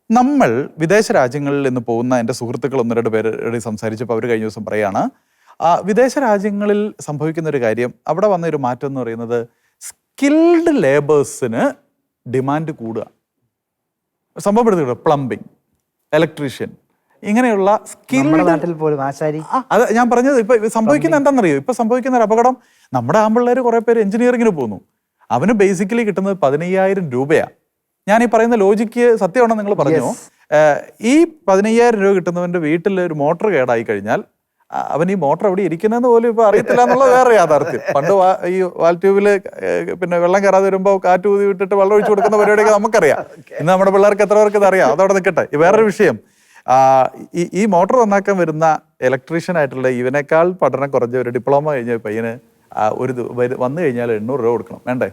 നമ്മൾ വിദേശ രാജ്യങ്ങളിൽ നിന്ന് പോകുന്ന എൻ്റെ സുഹൃത്തുക്കൾ 1-2 പേരോട് സംസാരിച്ചപ്പോൾ അവർ കഴിഞ്ഞ ദിവസം പറയാണ്, വിദേശ രാജ്യങ്ങളിൽ സംഭവിക്കുന്ന ഒരു കാര്യം, അവിടെ വന്ന ഒരു മാറ്റം എന്ന് പറയുന്നത് സ്കിൽഡ് ലേബേഴ്സിന് ഡിമാൻഡ് കൂടുക. സംഭവപ്പെടുത്തുക പ്ലംബിംഗ്, ഇലക്ട്രീഷ്യൻ, ഇങ്ങനെയുള്ള അത് ഞാൻ പറഞ്ഞത്. ഇപ്പൊ സംഭവിക്കുന്ന എന്താണെന്നറിയോ? ഇപ്പൊ സംഭവിക്കുന്ന ഒരു അപകടം, നമ്മുടെ ആമ്പിള്ളേർ കുറെ പേര് എഞ്ചിനീയറിങ്ങിന് പോകുന്നു. അവന് ബേസിക്കലി കിട്ടുന്നത് 15,000 രൂപയാണ്. ഞാൻ ഈ പറയുന്ന ലോജിക്ക് സത്യമാണെന്ന് നിങ്ങൾ പറഞ്ഞു. ഈ 15,000 രൂപ കിട്ടുന്നവന്റെ വീട്ടിൽ ഒരു മോട്ടോർ കേടായി കഴിഞ്ഞാൽ അവൻ ഈ മോട്ടോർ എവിടെ ഇരിക്കുന്നതെന്ന് പോലും ഇപ്പൊ അറിയത്തില്ല എന്നുള്ള വേറെ യാഥാർത്ഥ്യം. പണ്ട് ഈ വാൽ ട്യൂബില് പിന്നെ വെള്ളം കയറാതെ വരുമ്പോൾ കാറ്റ് ഊതി വിട്ടിട്ട് വെള്ളം ഒഴിച്ചു കൊടുക്കുന്ന പരിപാടിയൊക്കെ നമുക്കറിയാം. ഇന്ന് നമ്മുടെ പിള്ളേർക്ക് എത്ര പേർക്ക് ഇതറിയാം? അതവിടെ നിൽക്കട്ടെ. വേറൊരു വിഷയം, ഈ മോട്ടോർ നന്നാക്കാൻ വരുന്ന ഇലക്ട്രീഷ്യൻ ആയിട്ടുള്ള ഇവനേക്കാൾ പഠനം കുറഞ്ഞ ഒരു ഡിപ്ലോമ കഴിഞ്ഞ പയ്യന് വന്നു കഴിഞ്ഞാൽ 800 രൂപ കൊടുക്കണം, വേണ്ടേ?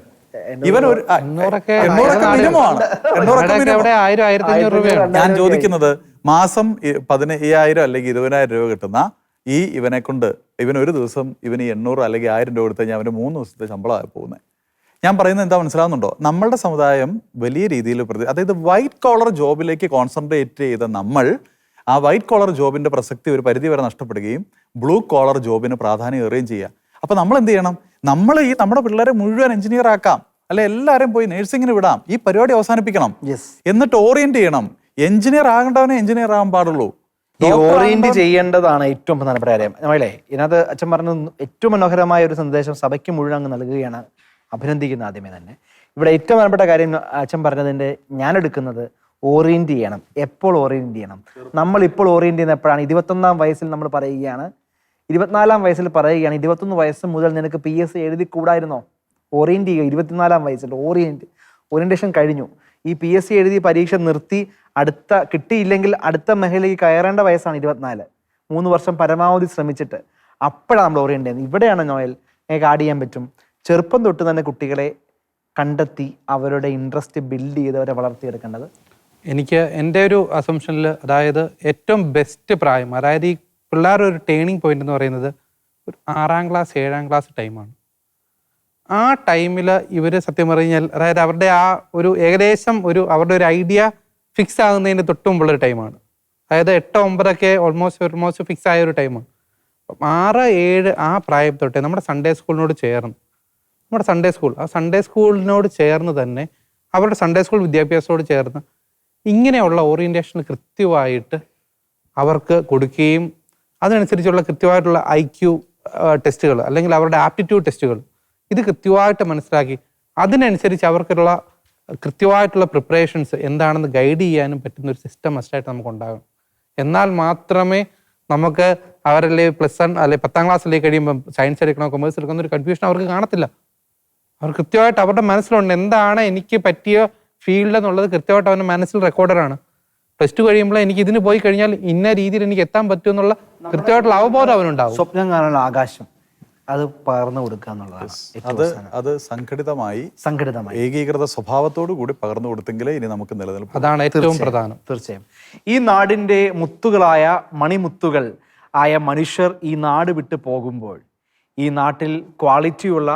ഇവൻ ഒരു 800 മിനിമമാണ്. 800 ഞാൻ ചോദിക്കുന്നത്, മാസം 15,000 അല്ലെങ്കിൽ 20,000 രൂപ കിട്ടുന്ന ഇവനെ കൊണ്ട് ഒരു ദിവസം ഇവന് 800 അല്ലെങ്കിൽ 1000 രൂപ കൊടുത്തു കഴിഞ്ഞാൽ അവന് 3 ദിവസത്തെ ശമ്പളമായി പോകുന്നത്. ഞാൻ പറയുന്നത് എന്താ മനസ്സിലാവുന്നുണ്ടോ? നമ്മളുടെ സമുദായം വലിയ രീതിയിൽ അതായത് വൈറ്റ് കോളർ ജോബിലേക്ക് കോൺസെൻട്രേറ്റ് ചെയ്ത നമ്മൾ ആ വൈറ്റ് കോളർ ജോബിന്റെ പ്രസക്തി ഒരു പരിധി വരെ നഷ്ടപ്പെടുകയും ബ്ലൂ കോളർ ജോബിന് പ്രാധാന്യം ഏറുകയും ചെയ്യുക. അപ്പൊ നമ്മൾ എന്ത് ചെയ്യണം? നമ്മൾ നമ്മുടെ പിള്ളേരെ മുഴുവൻ എഞ്ചിനീയർ ആക്കാം, അല്ലെ എല്ലാവരും പോയി നഴ്സിങ്ങിന് വിടാം. ഈ പരിപാടി അവസാനിപ്പിക്കണം. എന്നിട്ട് ഓറിയന്റ് ചെയ്യണം. എഞ്ചിനീയർ ആകേണ്ടവനെ എഞ്ചിനീയർ ആകാൻ പാടുള്ളൂ. ഓറിയന്റ് ചെയ്യേണ്ടതാണ് ഏറ്റവും പ്രധാനപ്പെട്ട കാര്യം. നമ്മളെ ഇതിനകത്ത് അച്ഛൻ പറഞ്ഞ ഏറ്റവും മനോഹരമായ ഒരു സന്ദേശം സഭയ്ക്ക് മുഴുവൻ അങ്ങ് നൽകുകയാണ്. അഭിനന്ദിക്കുന്ന ആദ്യമേ തന്നെ. ഇവിടെ ഏറ്റവും പ്രധാനപ്പെട്ട കാര്യം അച്ഛൻ പറഞ്ഞതിന്റെ ഞാൻ എടുക്കുന്നത്, ഓറിയന്റ് ചെയ്യണം. എപ്പോൾ ഓറിയന്റ് ചെയ്യണം? നമ്മൾ ഇപ്പോൾ ഓറിയന്റ് ചെയ്യുന്ന എപ്പോഴാണ്? 21ാം വയസ്സിൽ നമ്മൾ പറയുകയാണ്, 24ാം വയസ്സിൽ പറയുകയാണ് 21 വയസ്സ് മുതൽ നിനക്ക് PSC എഴുതി കൂടായിരുന്നോ? ഓറിയൻറ്റ് ചെയ്യുക. 24-ാം വയസ്സിൽ ഓറിയൻറ്റേഷൻ കഴിഞ്ഞു. ഈ PSC എഴുതി പരീക്ഷ നിർത്തി കിട്ടിയില്ലെങ്കിൽ അടുത്ത മേഖലയ്ക്ക് കയറേണ്ട വയസ്സാണ് 24. 3 വർഷം പരമാവധി ശ്രമിച്ചിട്ട് അപ്പോഴാണ് നമ്മൾ ഓറിയൻറ്റ് ചെയ്യുന്നത്. ഇവിടെയാണ് നോയൽ എനിക്ക് ആഡ് ചെയ്യാൻ പറ്റും. ചെറുപ്പം തൊട്ട് തന്നെ കുട്ടികളെ കണ്ടെത്തി അവരുടെ ഇൻട്രസ്റ്റ് ബിൽഡ് ചെയ്ത് അവരെ വളർത്തിയെടുക്കേണ്ടത്. എനിക്ക് എൻ്റെ ഒരു അസംഷനിൽ, അതായത് ഏറ്റവും ബെസ്റ്റ് പ്രായം, അതായത് ഈ പിള്ളേരുടെ ഒരു ടേണിംഗ് പോയിന്റ് എന്ന് പറയുന്നത് ഒരു 6-ാം ക്ലാസ് 7-ാം ക്ലാസ് ടൈമാണ്. ആ ടൈമിൽ ഇവർ സത്യം പറഞ്ഞാൽ, അതായത് അവരുടെ ആ ഒരു ഏകദേശം അവരുടെ ഒരു ഐഡിയ ഫിക്സ് ആകുന്നതിന് തൊട്ട് മുമ്പുള്ളൊരു ടൈമാണ്. അതായത് 8-9 ഓൾമോസ്റ്റ് ഫിക്സ് ആയ ഒരു ടൈമാണ്. 6-7 ആ പ്രായം തൊട്ടേ നമ്മുടെ സൺഡേ സ്കൂളിനോട് ചേർന്ന്, ആ സൺഡേ സ്കൂളിനോട് ചേർന്ന് തന്നെ അവരുടെ സൺഡേ സ്കൂൾ വിദ്യാഭ്യാസത്തോട് ചേർന്ന് ഇങ്ങനെയുള്ള ഓറിയൻറ്റേഷൻ കൃത്യമായിട്ട് അവർക്ക് കൊടുക്കുകയും അതിനനുസരിച്ചുള്ള കൃത്യമായിട്ടുള്ള IQ ടെസ്റ്റുകൾ അല്ലെങ്കിൽ അവരുടെ ആപ്റ്റിറ്റ്യൂഡ് ടെസ്റ്റുകൾ ഇത് കൃത്യമായിട്ട് മനസ്സിലാക്കി അതിനനുസരിച്ച് അവർക്കുള്ള കൃത്യമായിട്ടുള്ള പ്രിപ്പറേഷൻസ് എന്താണെന്ന് ഗൈഡ് ചെയ്യാനും പറ്റുന്ന ഒരു സിസ്റ്റം മസ്റ്റായിട്ട് നമുക്ക് ഉണ്ടാകും. എന്നാൽ മാത്രമേ നമുക്ക് അവരല്ലേ +1 അല്ലെ 10-ാം ക്ലാസ്സിലേക്ക് കഴിയുമ്പം സയൻസ് എടുക്കണോ കൊമേഴ്സ് എടുക്കണോ ഒരു കൺഫ്യൂഷൻ അവർക്ക് കാണത്തില്ല. അവർ കൃത്യമായിട്ട് അവരുടെ മനസ്സിലുണ്ട് എന്താണ് എനിക്ക് പറ്റിയ ഫീൽഡ് എന്നുള്ളത് കൃത്യമായിട്ട് അവൻ്റെ മനസ്സിൽ റെക്കോർഡറാണ്. +2 കഴിയുമ്പോൾ എനിക്ക് ഇതിന് പോയി കഴിഞ്ഞാൽ ഇന്ന രീതിയിൽ എനിക്ക് എത്താൻ പറ്റും എന്നുള്ള കൃത്യമായിട്ടുള്ള അവബോധം അവനുണ്ടാവും. സ്വപ്നം കാണാനുള്ള ആകാശം അത് പകർന്നു കൊടുക്കുക എന്നുള്ളതാണ്. അത് സംഘടിതമായി ഏകീകൃത സ്വഭാവത്തോടു കൂടി പകർന്നു കൊടുത്തെങ്കിലേ ഇനി നമുക്ക് നിലനിൽപ്പ്. അതാണ് ഏറ്റവും പ്രധാനം. തീർച്ചയായും ഈ നാടിൻ്റെ മുത്തുകളായ മണിമുത്തുകൾ ആയ മനുഷ്യർ ഈ നാട് വിട്ടു പോകുമ്പോൾ ഈ നാട്ടിൽ ക്വാളിറ്റിയുള്ള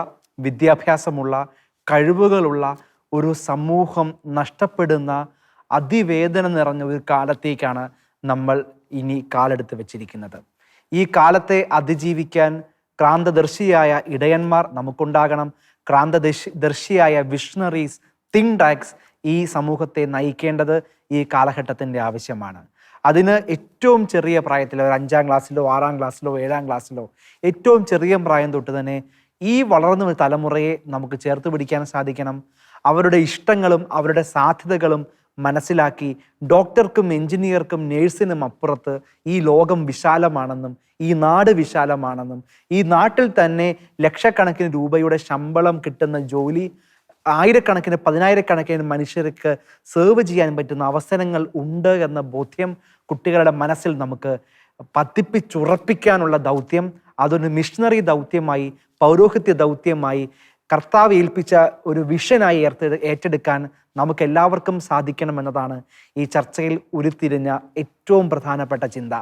വിദ്യാഭ്യാസമുള്ള കഴിവുകളുള്ള ഒരു സമൂഹം നഷ്ടപ്പെടുന്ന അതിവേദന നിറഞ്ഞ ഒരു കാലത്തേക്കാണ് നമ്മൾ ഇനി കാലെടുത്ത് വെച്ചിരിക്കുന്നത്. ഈ കാലത്തെ അതിജീവിക്കാൻ ക്രാന്തദർശിയായ ഇടയന്മാർ നമുക്കുണ്ടാകണം. ക്രാന്തദർശിയായ വിഷണറീസ്, തിങ്ക് ടാങ്ക്സ് ഈ സമൂഹത്തെ നയിക്കേണ്ടത് ഈ കാലഘട്ടത്തിൻ്റെ ആവശ്യമാണ്. അതിന് ഏറ്റവും ചെറിയ പ്രായത്തിൽ ഒരു 5-ാം ക്ലാസ്സിലോ 6-ാം ക്ലാസ്സിലോ 7-ാം ക്ലാസ്സിലോ ഏറ്റവും ചെറിയ പ്രായം തൊട്ട് തന്നെ ഈ വളർന്നു വരുന്ന തലമുറയെ നമുക്ക് ചേർത്ത് പിടിക്കാൻ സാധിക്കണം. അവരുടെ ഇഷ്ടങ്ങളും അവരുടെ സാധ്യതകളും മനസ്സിലാക്കി ഡോക്ടർക്കും എഞ്ചിനീയർക്കും നേഴ്സിനും അപ്പുറത്ത് ഈ ലോകം വിശാലമാണെന്നും ഈ നാട് വിശാലമാണെന്നും ഈ നാട്ടിൽ തന്നെ ലക്ഷക്കണക്കിന് രൂപയുടെ ശമ്പളം കിട്ടുന്ന ജോലി ആയിരക്കണക്കിന് 10,000-കണക്കിന് മനുഷ്യർക്ക് സെർവ് ചെയ്യാൻ പറ്റുന്ന അവസരങ്ങൾ ഉണ്ട് എന്ന ബോധ്യം കുട്ടികളുടെ മനസ്സിൽ നമുക്ക് പതിപ്പിച്ചുറപ്പിക്കാനുള്ള ദൗത്യം, അതൊരു മിഷണറി ദൗത്യമായി, പൗരോഹിത്യ ദൗത്യമായി, കർത്താവ് ഏൽപ്പിച്ച ഒരു വിഷനായി ഏറ്റെടുക്കാൻ നമുക്ക് എല്ലാവർക്കും സാധിക്കണമെന്നതാണ് ഈ ചർച്ചയിൽ ഉരുത്തിരിഞ്ഞ ഏറ്റവും പ്രധാനപ്പെട്ട ചിന്ത.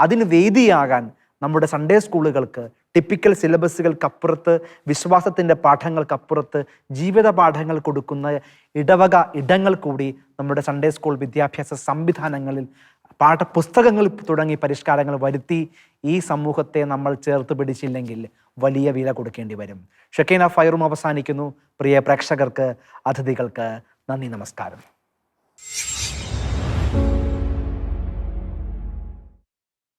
അതിന് വേദിയാകാൻ നമ്മുടെ സൺഡേ സ്കൂളുകൾക്ക് ടിപ്പിക്കൽ സിലബസുകൾക്കപ്പുറത്ത്, വിശ്വാസത്തിൻ്റെ പാഠങ്ങൾക്കപ്പുറത്ത് ജീവിത പാഠങ്ങൾ കൊടുക്കുന്ന ഇടങ്ങൾ കൂടി നമ്മുടെ സൺഡേ സ്കൂൾ വിദ്യാഭ്യാസ സംവിധാനങ്ങളിൽ പാഠപുസ്തകങ്ങൾ തുടങ്ങി പരിഷ്കാരങ്ങൾ വരുത്തി ഈ സമൂഹത്തെ നമ്മൾ ചേർത്ത് പിടിച്ചില്ലെങ്കിൽ വലിയ വില കൊടുക്കേണ്ടി വരും. ഷെക്കീന ഫയറും അവസാനിക്കുന്നു. പ്രിയ പ്രേക്ഷകർക്ക്, അതിഥികൾക്ക് നന്ദി, നമസ്കാരം.